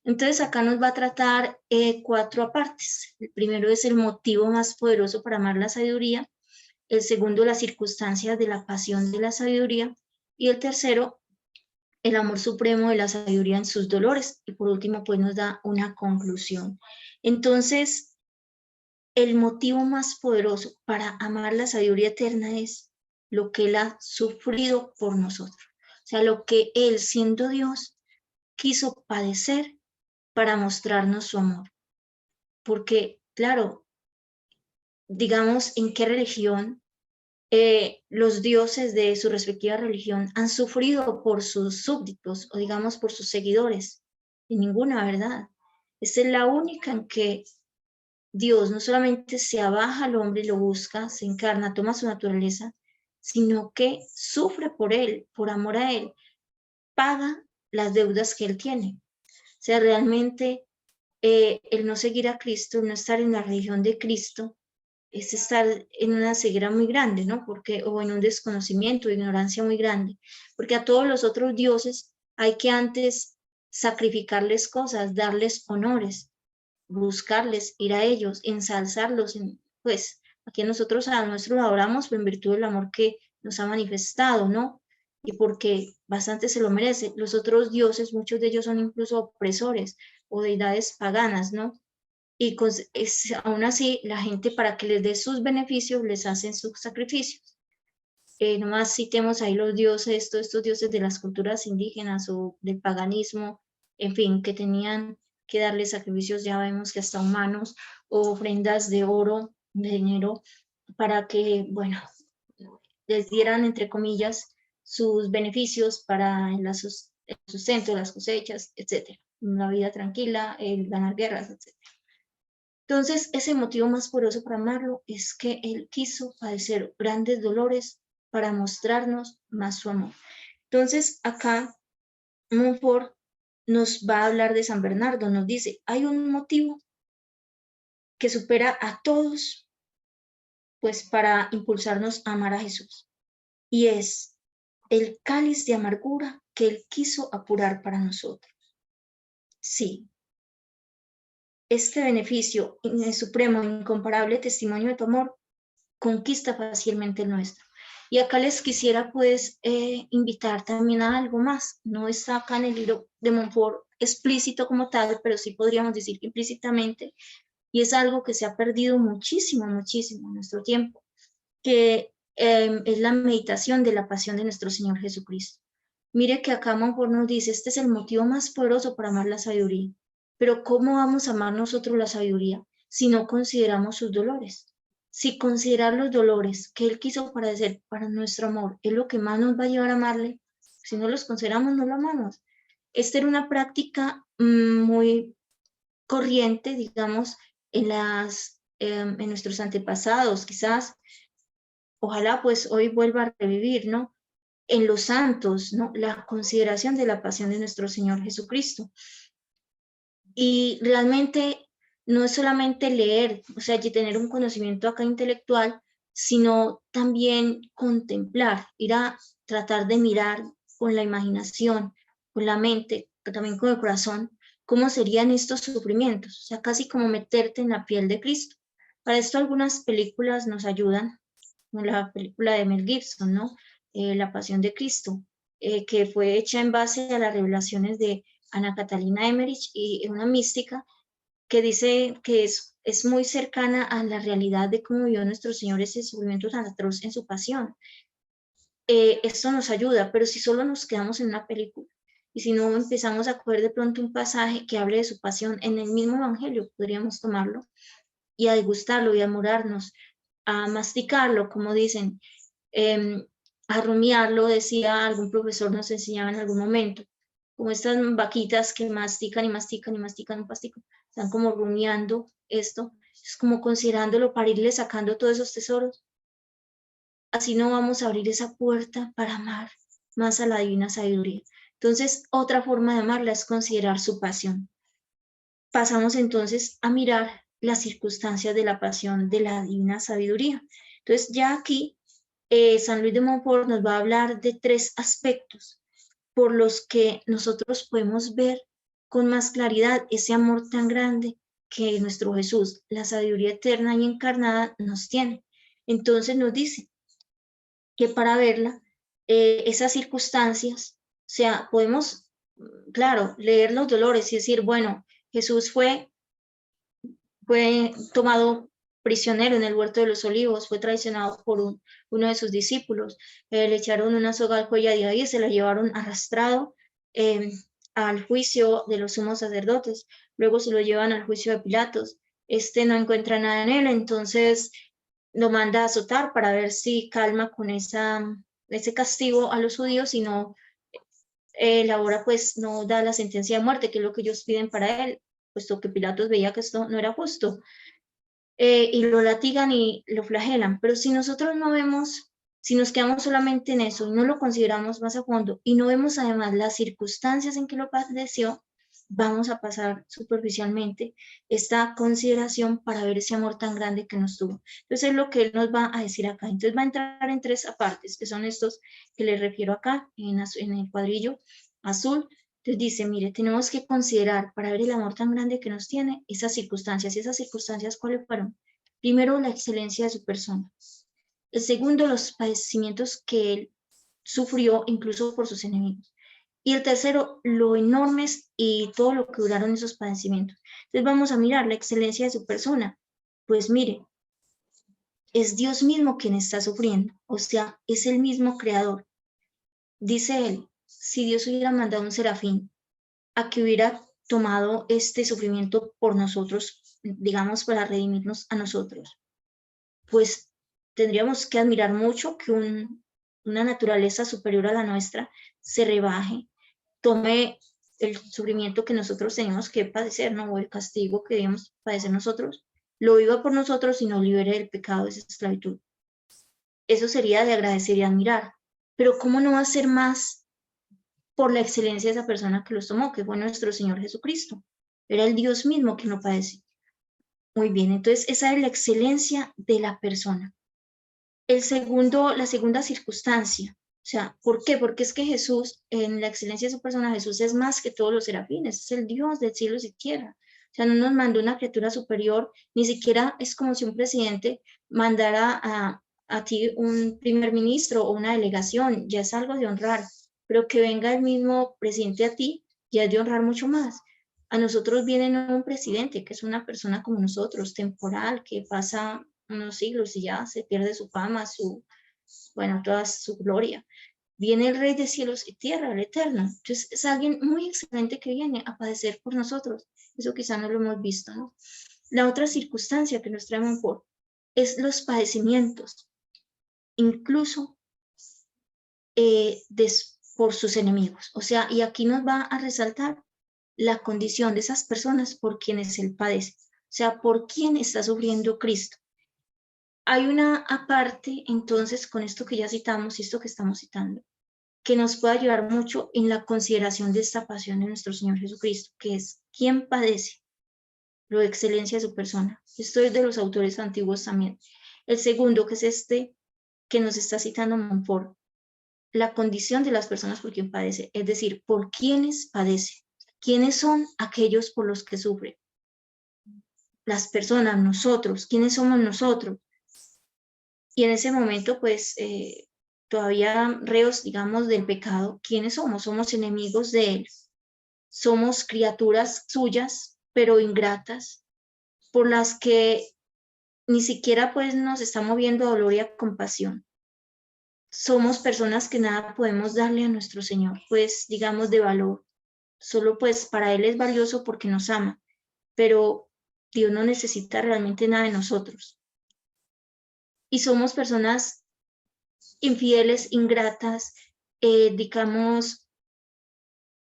Entonces acá nos va a tratar 4 apartes. El primero es el motivo más poderoso para amar la sabiduría. El segundo, las circunstancias de la pasión de la sabiduría. Y el tercero, el amor supremo de la sabiduría en sus dolores. Y por último, pues nos da una conclusión. Entonces, el motivo más poderoso para amar la sabiduría eterna es lo que él ha sufrido por nosotros. O sea, lo que él, siendo Dios, quiso padecer para mostrarnos su amor. Porque, claro, digamos, en qué religión los dioses de su respectiva religión han sufrido por sus súbditos o digamos por sus seguidores. En ninguna, ¿verdad? Esta es la única en que Dios no solamente se abaja al hombre y lo busca, se encarna, toma su naturaleza, sino que sufre por él, por amor a él, paga las deudas que él tiene. O sea, realmente el no seguir a Cristo, el no estar en la religión de Cristo, es estar en una ceguera muy grande, ¿no? Porque, o en un desconocimiento, ignorancia muy grande, porque a todos los otros dioses hay que antes sacrificarles cosas, darles honores, buscarles, ir a ellos, ensalzarlos, pues aquí nosotros a nuestros adoramos en virtud del amor que nos ha manifestado, ¿no? Y porque bastante se lo merece. Los otros dioses, muchos de ellos son incluso opresores o deidades paganas, ¿no? Y aún así la gente para que les dé sus beneficios les hacen sus sacrificios. Nomás citemos ahí los dioses, todos estos dioses de las culturas indígenas o del paganismo, en fin, que tenían que darle sacrificios, ya vemos que hasta humanos, o ofrendas de oro, de dinero, para que, bueno, les dieran, entre comillas, sus beneficios para el sustento, las cosechas, etc. Una vida tranquila, el ganar guerras, etc. Entonces, ese motivo más poderoso para amarlo es que él quiso padecer grandes dolores para mostrarnos más su amor. Entonces, acá Montfort nos va a hablar de San Bernardo, nos dice, hay un motivo que supera a todos, pues para impulsarnos a amar a Jesús, y es el cáliz de amargura que él quiso apurar para nosotros. Sí, este beneficio supremo, incomparable testimonio de tu amor, conquista fácilmente el nuestro. Y acá les quisiera pues invitar también a algo más. No está acá en el libro de Montfort explícito como tal, pero sí podríamos decir implícitamente, y es algo que se ha perdido muchísimo, muchísimo en nuestro tiempo, que es la meditación de la pasión de nuestro Señor Jesucristo. Mire que acá Montfort nos dice, este es el motivo más poderoso para amar la sabiduría. Pero ¿cómo vamos a amar nosotros la sabiduría si no consideramos sus dolores? Si considerar los dolores que Él quiso padecer para nuestro amor es lo que más nos va a llevar a amarle, si no los consideramos, no lo amamos. Esta era una práctica muy corriente, digamos, en nuestros antepasados, quizás. Ojalá pues hoy vuelva a revivir, ¿no? En los santos, ¿no? La consideración de la pasión de nuestro Señor Jesucristo. Y realmente no es solamente leer, o sea, y tener un conocimiento acá intelectual, sino también contemplar, ir a tratar de mirar con la imaginación, con la mente, pero también con el corazón, cómo serían estos sufrimientos, o sea, casi como meterte en la piel de Cristo. Para esto algunas películas nos ayudan, como la película de Mel Gibson, ¿no? La Pasión de Cristo, que fue hecha en base a las revelaciones de Ana Catalina Emmerich, y una mística que dice que es muy cercana a la realidad de cómo vio nuestro Señor ese sufrimiento tan atroz en su pasión. Esto nos ayuda, pero si solo nos quedamos en una película y si no empezamos a coger de pronto un pasaje que hable de su pasión en el mismo evangelio, podríamos tomarlo y a degustarlo y a morarnos, a masticarlo, como dicen, a rumiarlo, decía algún profesor, nos enseñaba en algún momento, como estas vaquitas que mastican y mastican y mastican un pastico, están como rumiando esto, es como considerándolo para irle sacando todos esos tesoros. Así no vamos a abrir esa puerta para amar más a la divina sabiduría. Entonces, otra forma de amarla es considerar su pasión. Pasamos entonces a mirar las circunstancias de la pasión de la divina sabiduría. Entonces, ya aquí San Luis de Montfort nos va a hablar de 3 aspectos por los que nosotros podemos ver con más claridad ese amor tan grande que nuestro Jesús, la sabiduría eterna y encarnada, nos tiene. Entonces nos dice que para verla, esas circunstancias, o sea, podemos, claro, leer los dolores y decir, bueno, Jesús fue tomado prisionero en el huerto de los olivos, fue traicionado por uno de sus discípulos, le echaron una soga al cuello de ahí y se la llevaron arrastrado al juicio de los sumos sacerdotes, luego se lo llevan al juicio de Pilatos, no encuentra nada en él, entonces lo manda a azotar para ver si calma con ese castigo a los judíos y no, la hora pues no da la sentencia de muerte, que es lo que ellos piden para él, puesto que Pilatos veía que esto no era justo. Y lo latigan y lo flagelan, pero si nosotros no vemos, si nos quedamos solamente en eso y no lo consideramos más a fondo y no vemos además las circunstancias en que lo padeció, vamos a pasar superficialmente esta consideración para ver ese amor tan grande que nos tuvo. Entonces es lo que él nos va a decir acá. Entonces va a entrar en 3 apartes, que son estos que les refiero acá en el cuadrillo azul. Entonces dice, mire, tenemos que considerar para ver el amor tan grande que nos tiene esas circunstancias. ¿Y esas circunstancias cuáles fueron? Primero, la excelencia de su persona. El segundo, los padecimientos que él sufrió incluso por sus enemigos. Y el tercero, lo enormes y todo lo que duraron esos padecimientos. Entonces vamos a mirar la excelencia de su persona. Pues mire, es Dios mismo quien está sufriendo, o sea, es el mismo creador. Dice él, si Dios hubiera mandado un serafín a que hubiera tomado este sufrimiento por nosotros, digamos, para redimirnos a nosotros, pues tendríamos que admirar mucho que una naturaleza superior a la nuestra se rebaje, tome el sufrimiento que nosotros tenemos que padecer, ¿no? O el castigo que debemos padecer nosotros, lo viva por nosotros y nos libere del pecado de esa esclavitud. Eso sería de agradecer y admirar. Pero ¿cómo no va a ser más por la excelencia de esa persona que los tomó, que fue nuestro Señor Jesucristo? Era el Dios mismo que lo padeció. Muy bien, entonces esa es la excelencia de la persona. La segunda circunstancia, o sea, ¿por qué? Porque es que Jesús, en la excelencia de su persona, Jesús es más que todos los serafines, es el Dios del cielo y tierra. O sea, no nos mandó una criatura superior, ni siquiera es como si un presidente mandara a ti un primer ministro o una delegación, ya es algo de honrar, pero que venga el mismo presidente a ti, ya es de honrar mucho más. A nosotros viene un presidente, que es una persona como nosotros, temporal, que pasa unos siglos y ya se pierde su fama, bueno, toda su gloria. viene el Rey de cielos y tierra, el Eterno. Entonces es alguien muy excelente que viene a padecer por nosotros. Eso quizá no lo hemos visto, ¿no? La otra circunstancia que nos trae Monfort es los padecimientos, incluso por sus enemigos. O sea, y aquí nos va a resaltar la condición de esas personas por quienes él padece. O sea, por quién está sufriendo Cristo. Hay una aparte, entonces, con esto que ya citamos y esto que estamos citando, que nos puede ayudar mucho en la consideración de esta pasión de nuestro Señor Jesucristo, que es quién padece, lo de excelencia de su persona. Esto es de los autores antiguos también. El segundo, que es este que nos está citando Monfort, la condición de las personas por quien padece, es decir, por quienes padece. ¿Quiénes son aquellos por los que sufre? Las personas, nosotros. ¿Quiénes somos nosotros? Y en ese momento, pues, todavía reos, digamos, del pecado. ¿Quiénes somos? Somos enemigos de él. Somos criaturas suyas, pero ingratas, por las que ni siquiera, pues, nos está moviendo a dolor y a compasión. Somos personas que nada podemos darle a nuestro Señor, pues, digamos, de valor. Solo, pues, para Él es valioso porque nos ama, pero Dios no necesita realmente nada de nosotros. Y somos personas infieles, ingratas, digamos,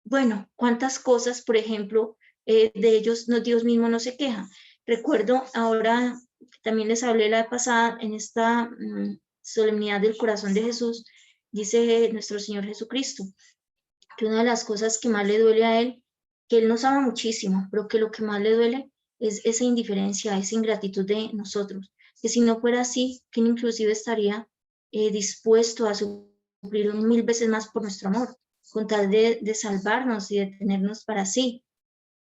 bueno, cuántas cosas, por ejemplo, de ellos Dios mismo no se queja. Recuerdo ahora, también les hablé la vez pasada, en esta solemnidad del corazón de Jesús, dice nuestro Señor Jesucristo, que una de las cosas que más le duele a Él, que Él nos ama muchísimo, pero que lo que más le duele es esa indiferencia, esa ingratitud de nosotros, que si no fuera así, que Él inclusive estaría dispuesto a sufrir 1000 veces más por nuestro amor, con tal de salvarnos y de tenernos para sí,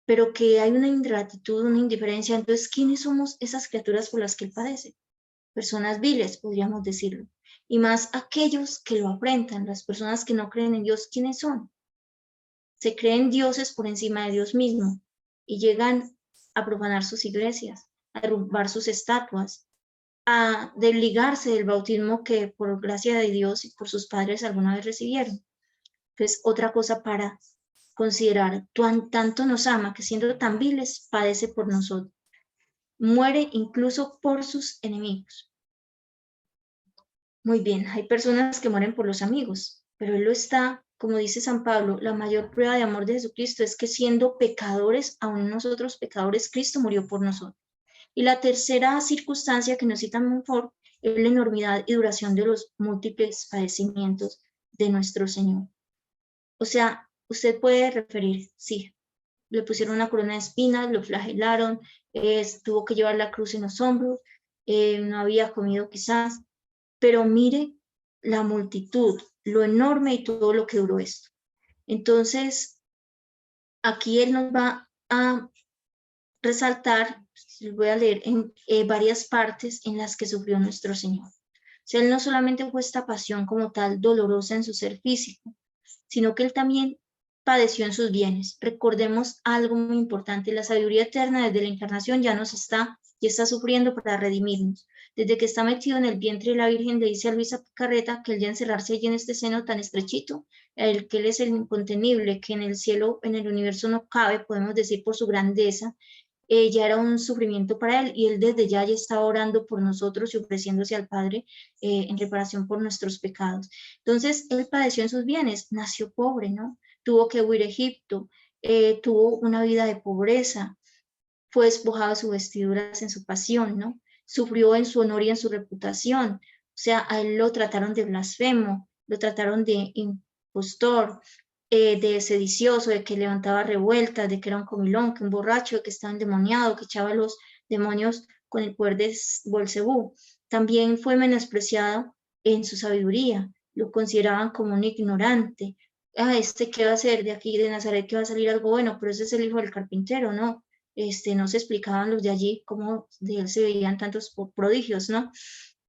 pero que hay una ingratitud, una indiferencia. Entonces, ¿quiénes somos esas criaturas por las que Él padece? Personas viles, podríamos decirlo, y más aquellos que lo afrentan, las personas que no creen en Dios. ¿Quiénes son? Se creen dioses por encima de Dios mismo y llegan a profanar sus iglesias, a derrumbar sus estatuas, a desligarse del bautismo que por gracia de Dios y por sus padres alguna vez recibieron. Entonces, otra cosa para considerar, tanto nos ama que siendo tan viles padece por nosotros, muere incluso por sus enemigos. Muy bien, hay personas que mueren por los amigos, pero Él lo está, como dice San Pablo, la mayor prueba de amor de Jesucristo es que siendo pecadores, aún nosotros pecadores, Cristo murió por nosotros. Y la tercera circunstancia que nos cita Monfort es la enormidad y duración de los múltiples padecimientos de nuestro Señor. O sea, usted puede referir, sí, le pusieron una corona de espinas, lo flagelaron, tuvo que llevar la cruz en los hombros, no había comido quizás, pero mire la multitud, lo enorme y todo lo que duró esto. Entonces, aquí él nos va a resaltar, les voy a leer en varias partes en las que sufrió nuestro Señor. O sea, él no solamente fue esta pasión como tal dolorosa en su ser físico, sino que él también padeció en sus bienes. Recordemos algo muy importante, la sabiduría eterna desde la encarnación ya nos está y está sufriendo para redimirnos. Desde que está metido en el vientre de la Virgen, le dice a Luisa Carreta que el día encerrarse allí en este seno tan estrechito, el que él es el incontenible, que en el cielo, en el universo no cabe, podemos decir por su grandeza, ya era un sufrimiento para él y él desde ya estaba orando por nosotros y ofreciéndose al Padre en reparación por nuestros pecados. Entonces, él padeció en sus bienes, nació pobre, ¿no? Tuvo que huir a Egipto, tuvo una vida de pobreza, fue despojado de sus vestiduras en su pasión, ¿no? Sufrió en su honor y en su reputación. O sea, a él lo trataron de blasfemo, lo trataron de impostor, de sedicioso, de que levantaba revueltas, de que era un comilón, que un borracho, que estaba endemoniado, que echaba los demonios con el poder de Belcebú. También fue menospreciado en su sabiduría, lo consideraban como un ignorante. ¿Qué va a hacer de aquí de Nazaret? ¿Qué va a salir algo bueno? Pero ese es el hijo del carpintero, ¿no? No se explicaban los de allí cómo de él se veían tantos prodigios, ¿no?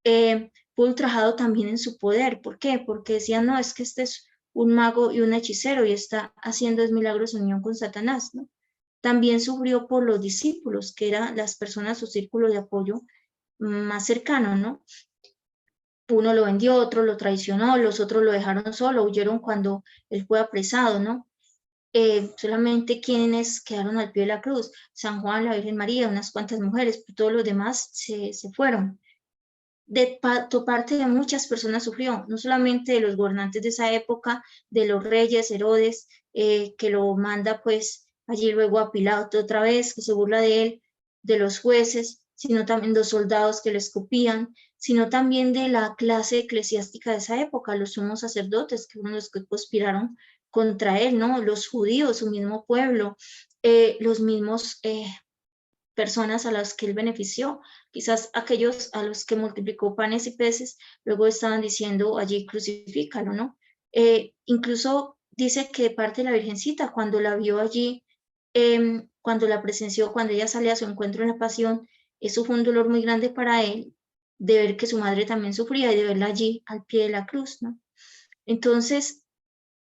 Fue ultrajado también en su poder. ¿Por qué? Porque decían, no, es que este es un mago y un hechicero y está haciendo milagros en unión con Satanás, ¿no? También sufrió por los discípulos, que eran las personas, su círculo de apoyo más cercano, ¿no? uno lo vendió, otro lo traicionó, los otros lo dejaron solo, huyeron cuando él fue apresado, ¿no? Solamente quienes quedaron al pie de la cruz, San Juan, la Virgen María, unas cuantas mujeres, pero todos los demás se fueron. De parte de muchas personas sufrió, no solamente de los gobernantes de esa época, de los reyes, Herodes, que lo manda pues allí luego a Pilato otra vez, que se burla de él, de los jueces, sino también de los soldados que le escupían, sino también de la clase eclesiástica de esa época, los sumos sacerdotes, que fueron los que conspiraron contra él, ¿no? Los judíos, su mismo pueblo, los mismos personas a las que él benefició, quizás aquellos a los que multiplicó panes y peces, luego estaban diciendo allí crucifícalo, ¿no? Incluso dice que parte de la Virgencita, cuando la vio allí, cuando la presenció, cuando ella sale a su encuentro en la pasión, eso fue un dolor muy grande para él, de ver que su madre también sufría y de verla allí al pie de la cruz, ¿no? Entonces,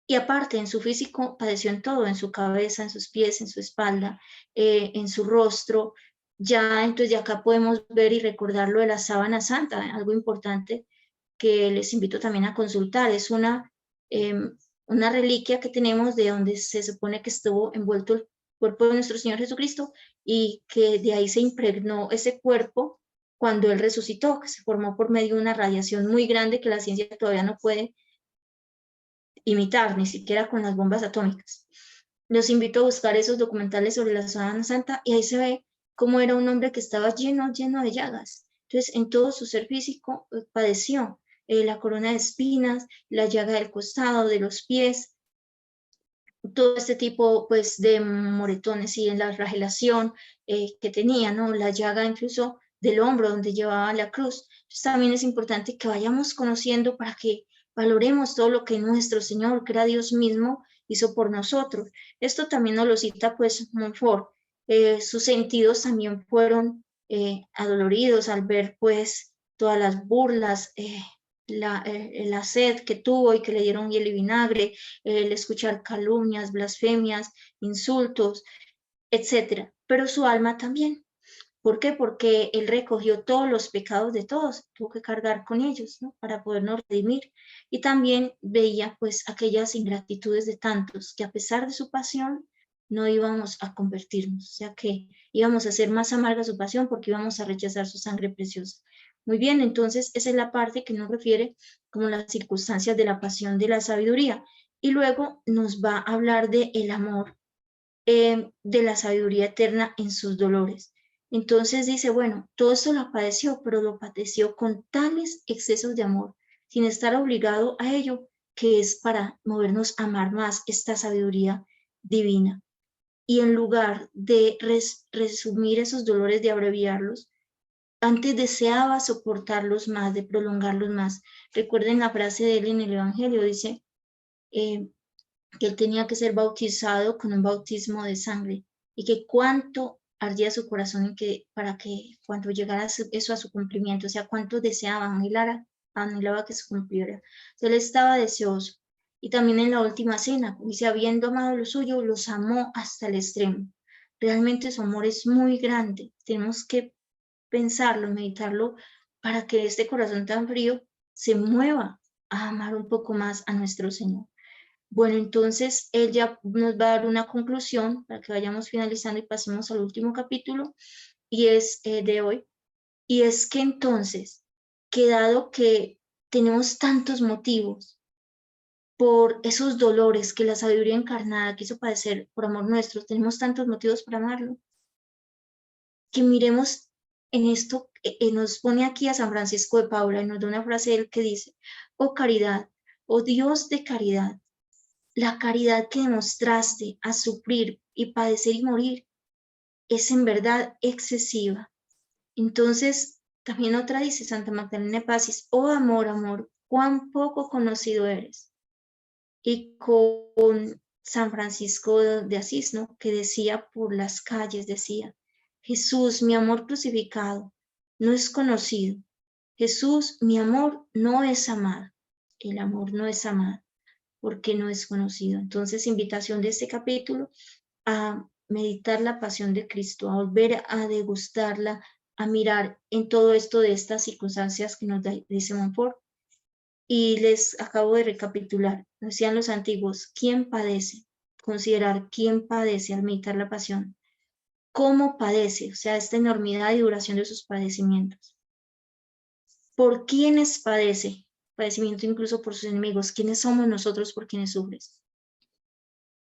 y aparte, en su físico padeció en todo, en su cabeza, en sus pies, en su espalda, en su rostro. Ya, entonces, de acá podemos ver y recordar lo de la sábana santa, algo importante que les invito también a consultar. Es una reliquia que tenemos de donde se supone que estuvo envuelto el cuerpo de nuestro Señor Jesucristo y que de ahí se impregnó ese cuerpo cuando Él resucitó, que se formó por medio de una radiación muy grande que la ciencia todavía no puede imitar, ni siquiera con las bombas atómicas. Los invito a buscar esos documentales sobre la sábana santa y ahí se ve cómo era un hombre que estaba lleno de llagas. Entonces, en todo su ser físico padeció la corona de espinas, la llaga del costado, de los pies, todo este tipo pues de moretones y en la flagelación que tenía, ¿no? La llaga incluso del hombro donde llevaba la cruz. Entonces, también es importante que vayamos conociendo para que valoremos todo lo que nuestro Señor, que era Dios mismo, hizo por nosotros. Esto también nos lo cita pues Montfort. Sus sentidos también fueron adoloridos al ver pues todas las burlas, la sed que tuvo y que le dieron hielo y vinagre, el escuchar calumnias, blasfemias, insultos, etcétera. Pero su alma también. ¿Por qué? Porque él recogió todos los pecados de todos, tuvo que cargar con ellos, ¿no? Para podernos redimir. Y también veía pues aquellas ingratitudes de tantos que a pesar de su pasión no íbamos a convertirnos, o sea que íbamos a hacer más amarga su pasión porque íbamos a rechazar su sangre preciosa. Muy bien, entonces esa es la parte que nos refiere como las circunstancias de la pasión de la sabiduría. Y luego nos va a hablar de el amor, de la sabiduría eterna en sus dolores. Entonces dice, bueno, todo esto lo padeció, pero lo padeció con tales excesos de amor, sin estar obligado a ello, que es para movernos a amar más esta sabiduría divina. Y en lugar de resumir esos dolores, de abreviarlos, antes deseaba soportarlos más, de prolongarlos más. Recuerden la frase de él en el Evangelio, dice que él tenía que ser bautizado con un bautismo de sangre y que cuánto ardía su corazón en para que cuando llegara eso a su cumplimiento, o sea, cuánto deseaba, anhelaba que se cumpliera. Entonces, él estaba deseoso. Y también en la última cena, dice, habiendo amado lo suyo, los amó hasta el extremo. Realmente su amor es muy grande. Tenemos que pensarlo, meditarlo, para que este corazón tan frío se mueva a amar un poco más a nuestro Señor. Bueno, entonces él ya nos va a dar una conclusión para que vayamos finalizando y pasemos al último capítulo, y es de hoy, y es que entonces, que dado que tenemos tantos motivos por esos dolores que la sabiduría encarnada quiso padecer por amor nuestro, tenemos tantos motivos para amarlo, que miremos en esto, nos pone aquí a San Francisco de Paula y nos da una frase de él que dice, oh caridad, oh Dios de caridad, la caridad que demostraste a sufrir y padecer y morir es en verdad excesiva. Entonces, también otra dice Santa Magdalena de Pasis, oh amor, amor, cuán poco conocido eres. Y con San Francisco de Asís, ¿no? Que decía por las calles, decía, Jesús, mi amor crucificado, no es conocido. Jesús, mi amor no es amado. El amor no es amado porque no es conocido. Entonces, invitación de este capítulo a meditar la pasión de Cristo, a volver a degustarla, a mirar en todo esto de estas circunstancias que nos dice Montfort, Y les acabo de recapitular. Decían los antiguos, ¿quién padece? Considerar quién padece al meditar la pasión. ¿Cómo padece? O sea, esta enormidad y duración de sus padecimientos. ¿Por quiénes padece? Padecimiento incluso por sus enemigos. ¿Quiénes somos nosotros por quienes sufres?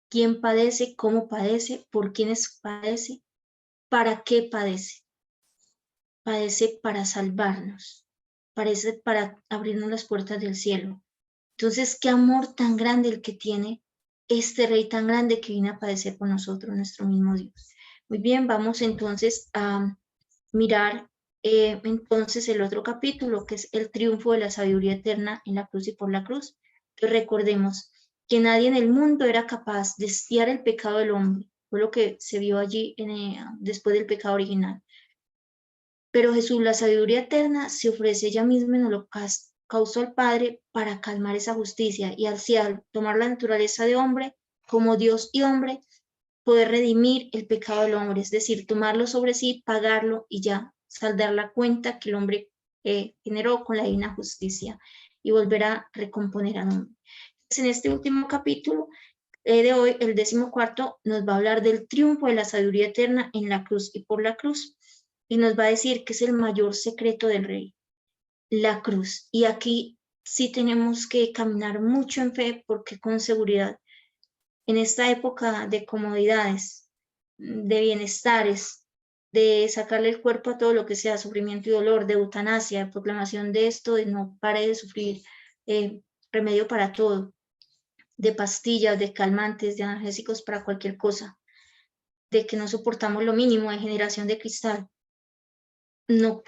¿Quién padece? ¿Cómo padece? ¿Por quiénes padece? ¿Para qué padece? Padece para salvarnos. Padece para abrirnos las puertas del cielo. Entonces, qué amor tan grande el que tiene este Rey tan grande que viene a padecer por nosotros, nuestro mismo Dios. Muy bien, vamos entonces a mirar entonces el otro capítulo, que es el triunfo de la sabiduría eterna en la cruz y por la cruz. Entonces recordemos que nadie en el mundo era capaz de expiar el pecado del hombre, fue lo que se vio allí después del pecado original. Pero Jesús, la sabiduría eterna, se ofrece ella misma en holocausto, causó al Padre para calmar esa justicia y al tomar la naturaleza de hombre como Dios y hombre, poder redimir el pecado del hombre, es decir, tomarlo sobre sí, pagarlo y ya, saldar la cuenta que el hombre generó con la divina justicia y volver a recomponer al hombre. Entonces, en este último capítulo de hoy, el 14º, nos va a hablar del triunfo de la sabiduría eterna en la cruz y por la cruz, y nos va a decir que es el mayor secreto del Rey, la cruz. Y aquí sí tenemos que caminar mucho en fe, porque con seguridad, en esta época de comodidades, de bienestares, de sacarle el cuerpo a todo lo que sea sufrimiento y dolor, de eutanasia, de proclamación de esto, de no pare de sufrir, remedio para todo, de pastillas, de calmantes, de analgésicos para cualquier cosa, de que no soportamos lo mínimo, de generación de cristal. No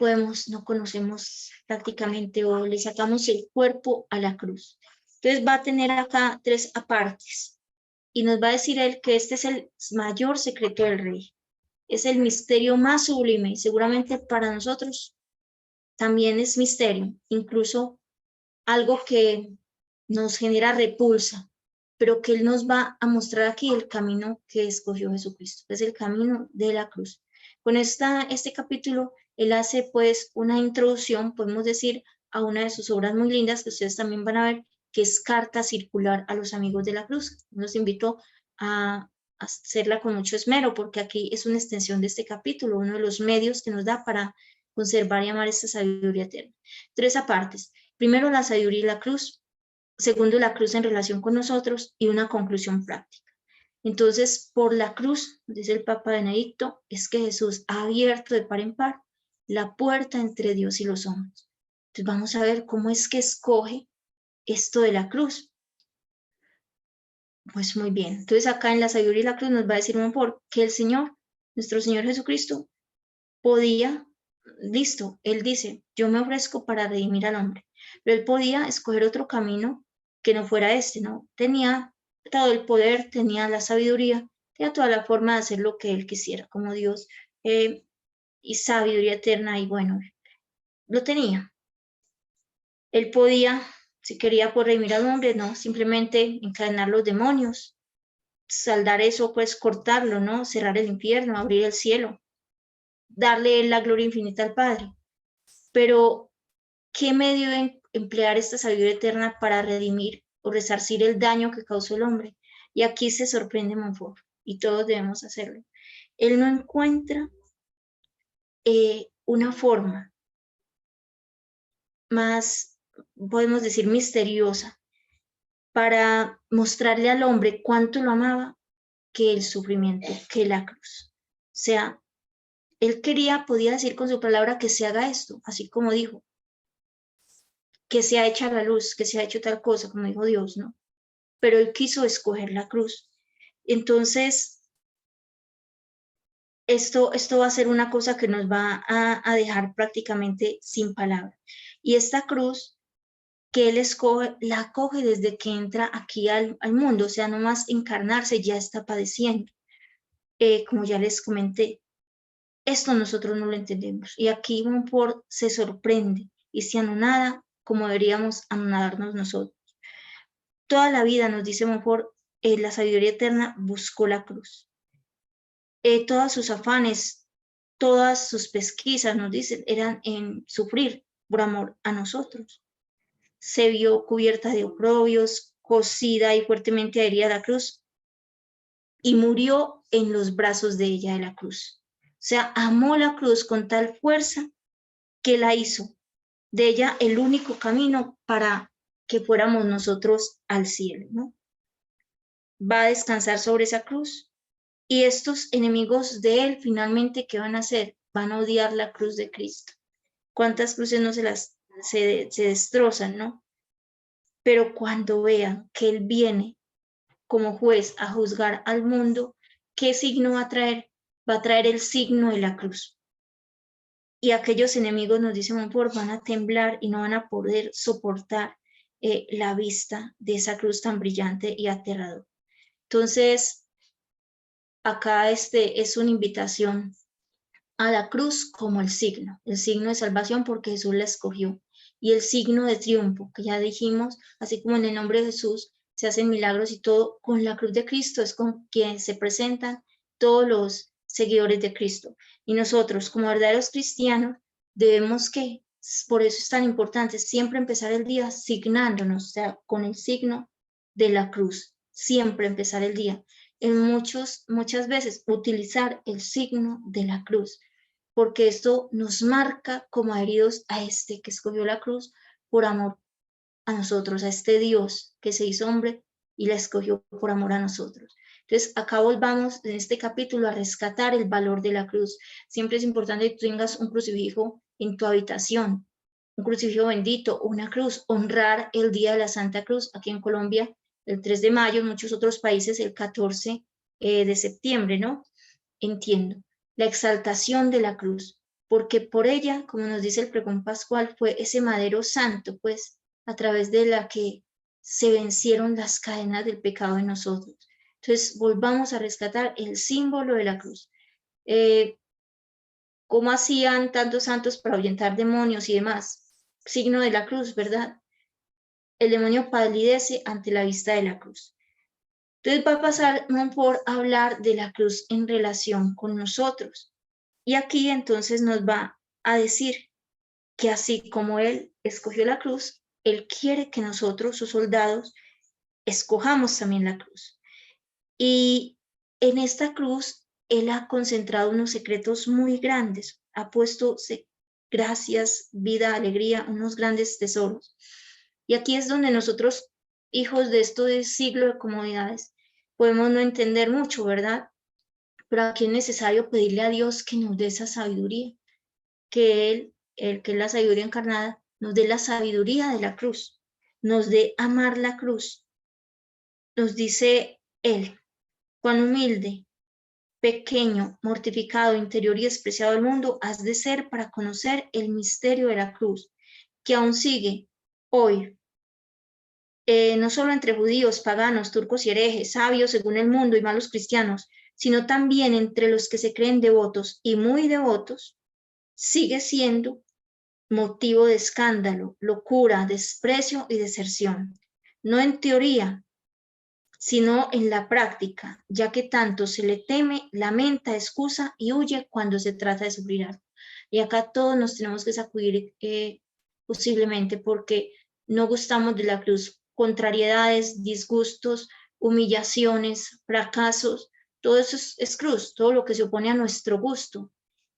conocemos prácticamente, o le sacamos el cuerpo a la cruz. Entonces va a tener acá 3 apartes y nos va a decir él que este es el mayor secreto del Rey, es el misterio más sublime y seguramente para nosotros también es misterio, incluso algo que nos genera repulsa, pero que él nos va a mostrar aquí el camino que escogió Jesucristo, es el camino de la cruz. Con este capítulo, él hace pues una introducción, podemos decir, a una de sus obras muy lindas que ustedes también van a ver, que es Carta Circular a los Amigos de la Cruz. Nos invito a hacerla con mucho esmero, porque aquí es una extensión de este capítulo, uno de los medios que nos da para conservar y amar esta sabiduría eterna. 3 apartes. Primero, la sabiduría y la cruz. Segundo, la cruz en relación con nosotros, y una conclusión práctica. Entonces, por la cruz, dice el Papa Benedicto, es que Jesús ha abierto de par en par la puerta entre Dios y los hombres. Entonces vamos a ver cómo es que escoge esto de la cruz. Pues muy bien, entonces acá en la sabiduría y la cruz nos va a decir un por que el Señor, nuestro Señor Jesucristo, podía, listo, Él dice, yo me ofrezco para redimir al hombre, pero Él podía escoger otro camino que no fuera este, ¿no? Tenía todo el poder, tenía la sabiduría, tenía toda la forma de hacer lo que Él quisiera, como Dios, y sabiduría eterna, y bueno, lo tenía. Él podía, si quería, por redimir al hombre, no, simplemente encadenar los demonios, saldar eso, pues cortarlo, ¿no? Cerrar el infierno, abrir el cielo, darle la gloria infinita al Padre. Pero, ¿qué medio de emplear esta sabiduría eterna para redimir o resarcir el daño que causó el hombre? Y aquí se sorprende Montfort, y todos debemos hacerlo. Él no encuentra una forma más, podemos decir, misteriosa para mostrarle al hombre cuánto lo amaba que el sufrimiento, que la cruz. O sea, él podía decir con su palabra que se haga esto, así como dijo, que se ha hecho la luz, que se ha hecho tal cosa, como dijo Dios, ¿no? Pero él quiso escoger la cruz. Entonces, esto va a ser una cosa que nos va a dejar prácticamente sin palabras. Y esta cruz que él escoge, la acoge desde que entra aquí al mundo, o sea, no más encarnarse, ya está padeciendo. Como ya les comenté, esto nosotros no lo entendemos. Y aquí Montfort se sorprende y se anonada como deberíamos anonadarnos nosotros. Toda la vida, nos dice Montfort, la sabiduría eterna buscó la cruz. Todos sus afanes, todas sus pesquisas, nos dicen, eran en sufrir por amor a nosotros. se vio cubierta de oprobios, cosida y fuertemente herida a la cruz, y murió en los brazos de ella de la cruz. O sea, amó la cruz con tal fuerza que la hizo de ella el único camino para que fuéramos nosotros al cielo, ¿no? Va a descansar sobre esa cruz, y estos enemigos de él finalmente, ¿qué van a hacer? Van a odiar la cruz de Cristo. ¿Cuántas cruces no se destrozan, no? Pero cuando vean que él viene como juez a juzgar al mundo, ¿qué signo va a traer? Va a traer el signo de la cruz. Y aquellos enemigos, nos dice Montfort, van a temblar y no van a poder soportar la vista de esa cruz tan brillante y aterradora. Entonces, acá es una invitación a la cruz como el signo de salvación, porque Jesús la escogió, y el signo de triunfo, que ya dijimos, así como en el nombre de Jesús se hacen milagros y todo, con la cruz de Cristo es con quien se presentan todos los seguidores de Cristo. Y nosotros, como verdaderos cristianos, debemos que, por eso es tan importante, siempre empezar el día signándonos, o sea, con el signo de la cruz, siempre empezar el día. Muchas veces utilizar el signo de la cruz, porque esto nos marca como heridos a este que escogió la cruz por amor a nosotros, a este Dios que se hizo hombre y la escogió por amor a nosotros. Entonces, acá volvamos en este capítulo a rescatar el valor de la cruz. Siempre es importante que tú tengas un crucifijo en tu habitación, un crucifijo bendito, una cruz, honrar el Día de la Santa Cruz. Aquí en Colombia, el 3 de mayo, en muchos otros países, el 14 de septiembre, ¿no? Entiendo. La exaltación de la cruz, porque por ella, como nos dice el pregón pascual, fue ese madero santo, pues, a través de la que se vencieron las cadenas del pecado en nosotros. Entonces, volvamos a rescatar el símbolo de la cruz. ¿Cómo hacían tantos santos para ahuyentar demonios y demás? Signo de la cruz, ¿verdad? El demonio palidece ante la vista de la cruz. Entonces va a pasar Montfort a hablar de la cruz en relación con nosotros. Y aquí entonces nos va a decir que así como él escogió la cruz, él quiere que nosotros, sus soldados, escojamos también la cruz. Y en esta cruz, él ha concentrado unos secretos muy grandes, ha puesto gracias, vida, alegría, unos grandes tesoros. Y aquí es donde nosotros, hijos de este siglo de comodidades, podemos no entender mucho, ¿verdad? Pero aquí es necesario pedirle a Dios que nos dé esa sabiduría, que Él, el que es la sabiduría encarnada, nos dé la sabiduría de la cruz, nos dé amar la cruz. Nos dice Él, cuán humilde, pequeño, mortificado, interior y despreciado del mundo has de ser para conocer el misterio de la cruz, que aún sigue hoy, no solo entre judíos, paganos, turcos y herejes, sabios según el mundo y malos cristianos, sino también entre los que se creen devotos y muy devotos, sigue siendo motivo de escándalo, locura, desprecio y deserción. No en teoría, sino en la práctica, ya que tanto se le teme, lamenta, excusa y huye cuando se trata de sufrir algo. Y acá todos nos tenemos que sacudir posiblemente porque no gustamos de la cruz. Contrariedades, disgustos, humillaciones, fracasos, todo eso es cruz, todo lo que se opone a nuestro gusto.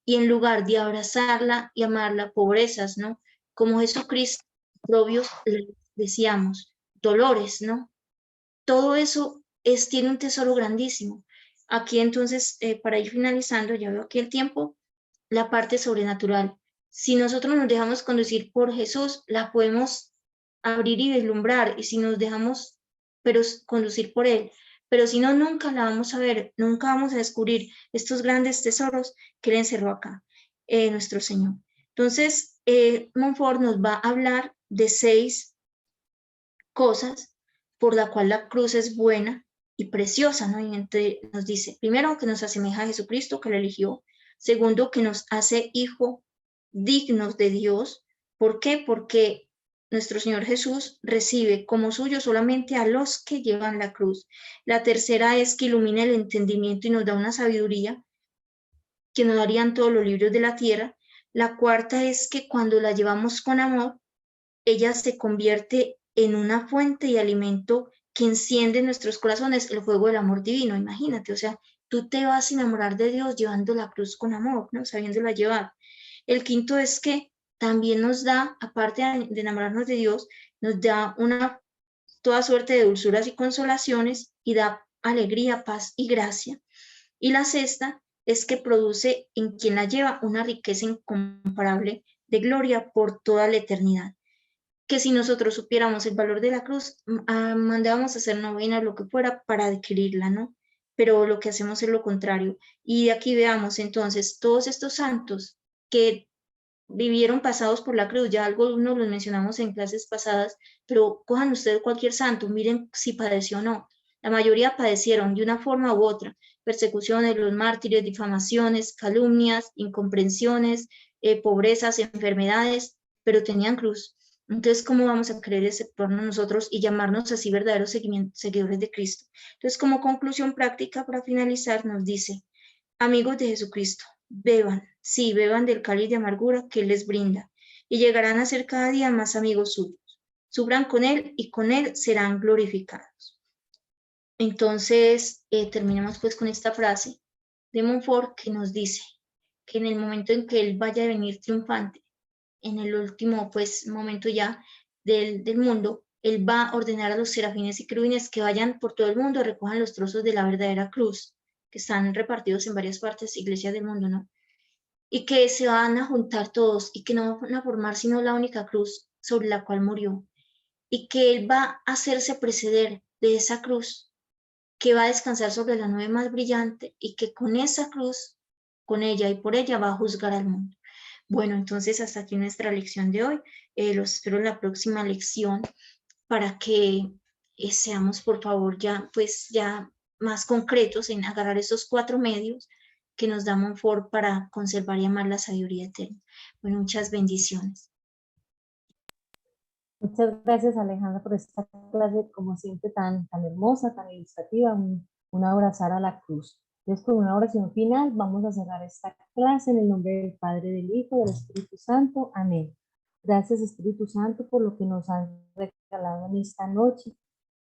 Y en lugar de abrazarla y amarla, pobrezas, ¿no? Como Jesucristo, propios, decíamos, dolores, ¿no? Todo eso tiene un tesoro grandísimo. Aquí entonces, para ir finalizando, ya veo aquí el tiempo, la parte sobrenatural. Si nosotros nos dejamos conducir por Jesús, la podemos abrir y vislumbrar, y si nos dejamos conducir por Él, pero si no, nunca la vamos a ver, nunca vamos a descubrir estos grandes tesoros que Él encerró acá, nuestro Señor. Entonces, Montfort nos va a hablar de 6 cosas por la cual la cruz es buena y preciosa, ¿no? Y nos dice, primero, que nos asemeja a Jesucristo, que lo eligió. Segundo, que nos hace hijos dignos de Dios. ¿Por qué? Porque nuestro Señor Jesús recibe como suyo solamente a los que llevan la cruz. La tercera es que ilumina el entendimiento y nos da una sabiduría que nos darían todos los libros de la tierra. La cuarta es que cuando la llevamos con amor, ella se convierte en una fuente y alimento que enciende en nuestros corazones el fuego del amor divino. Imagínate, o sea, tú te vas a enamorar de Dios llevando la cruz con amor, ¿no? Sabiéndola llevar. El quinto es que también nos da, aparte de enamorarnos de Dios, nos da toda suerte de dulzuras y consolaciones y da alegría, paz y gracia. Y la sexta es que produce en quien la lleva una riqueza incomparable de gloria por toda la eternidad. Que si nosotros supiéramos el valor de la cruz, mandábamos a hacer novena, lo que fuera, para adquirirla, ¿no? Pero lo que hacemos es lo contrario. Y de aquí veamos entonces todos estos santos que vivieron pasados por la cruz, ya algunos los mencionamos en clases pasadas, pero cojan ustedes cualquier santo, miren si padeció o no. La mayoría padecieron de una forma u otra, persecuciones, los mártires, difamaciones, calumnias, incomprensiones, pobrezas, enfermedades, pero tenían cruz. Entonces, ¿cómo vamos a querer exceptuarnos nosotros y llamarnos así verdaderos seguidores de Cristo? Entonces, como conclusión práctica para finalizar, nos dice, amigos de Jesucristo, beban, sí, beban del cáliz de amargura que Él les brinda, y llegarán a ser cada día más amigos suyos. Sufran con Él y con Él serán glorificados. Entonces, terminamos pues con esta frase de Montfort que nos dice que en el momento en que Él vaya a venir triunfante, en el último pues momento ya del mundo, Él va a ordenar a los serafines y querubines que vayan por todo el mundo, recojan los trozos de la verdadera cruz, que están repartidos en varias partes, iglesias del mundo, ¿no? Y que se van a juntar todos y que no van a formar sino la única cruz sobre la cual murió. Y que Él va a hacerse preceder de esa cruz, que va a descansar sobre la nube más brillante y que con esa cruz, con ella y por ella va a juzgar al mundo. Bueno, entonces hasta aquí nuestra lección de hoy. Los espero en la próxima lección para que seamos, por favor, ya más concretos en agarrar esos 4 medios que nos da Montfort para conservar y amar la sabiduría eterna. Bueno, muchas bendiciones. Muchas gracias, Alejandra, por esta clase, como siempre, tan hermosa, tan ilustrativa, una abrazar a la cruz. Entonces, con una oración final, vamos a cerrar esta clase en el nombre del Padre, del Hijo, del Espíritu Santo. Amén. Gracias, Espíritu Santo, por lo que nos has regalado en esta noche.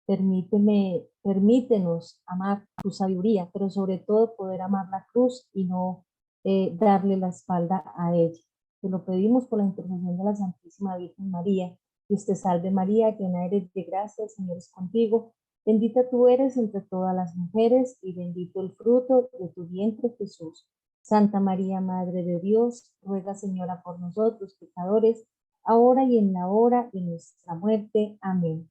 Permítenos amar tu sabiduría, pero sobre todo poder amar la cruz y no darle la espalda a ella. Te lo pedimos por la intercesión de la Santísima Virgen María. Dios te salve María, llena eres de gracia, el Señor es contigo. Bendita tú eres entre todas las mujeres y bendito el fruto de tu vientre, Jesús. Santa María, Madre de Dios, ruega, Señora, por nosotros pecadores, ahora y en la hora de nuestra muerte. Amén.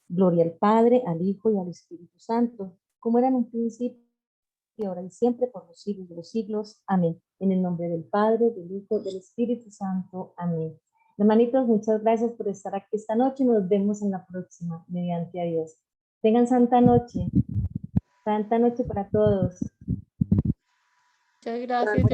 Gloria al Padre, al Hijo y al Espíritu Santo, como era en un principio, y ahora y siempre, por los siglos de los siglos. Amén. En el nombre del Padre, del Hijo, del Espíritu Santo. Amén. Hermanitos, muchas gracias por estar aquí esta noche. Nos vemos en la próxima, mediante a Dios. Tengan santa noche. Santa noche para todos. Muchas gracias.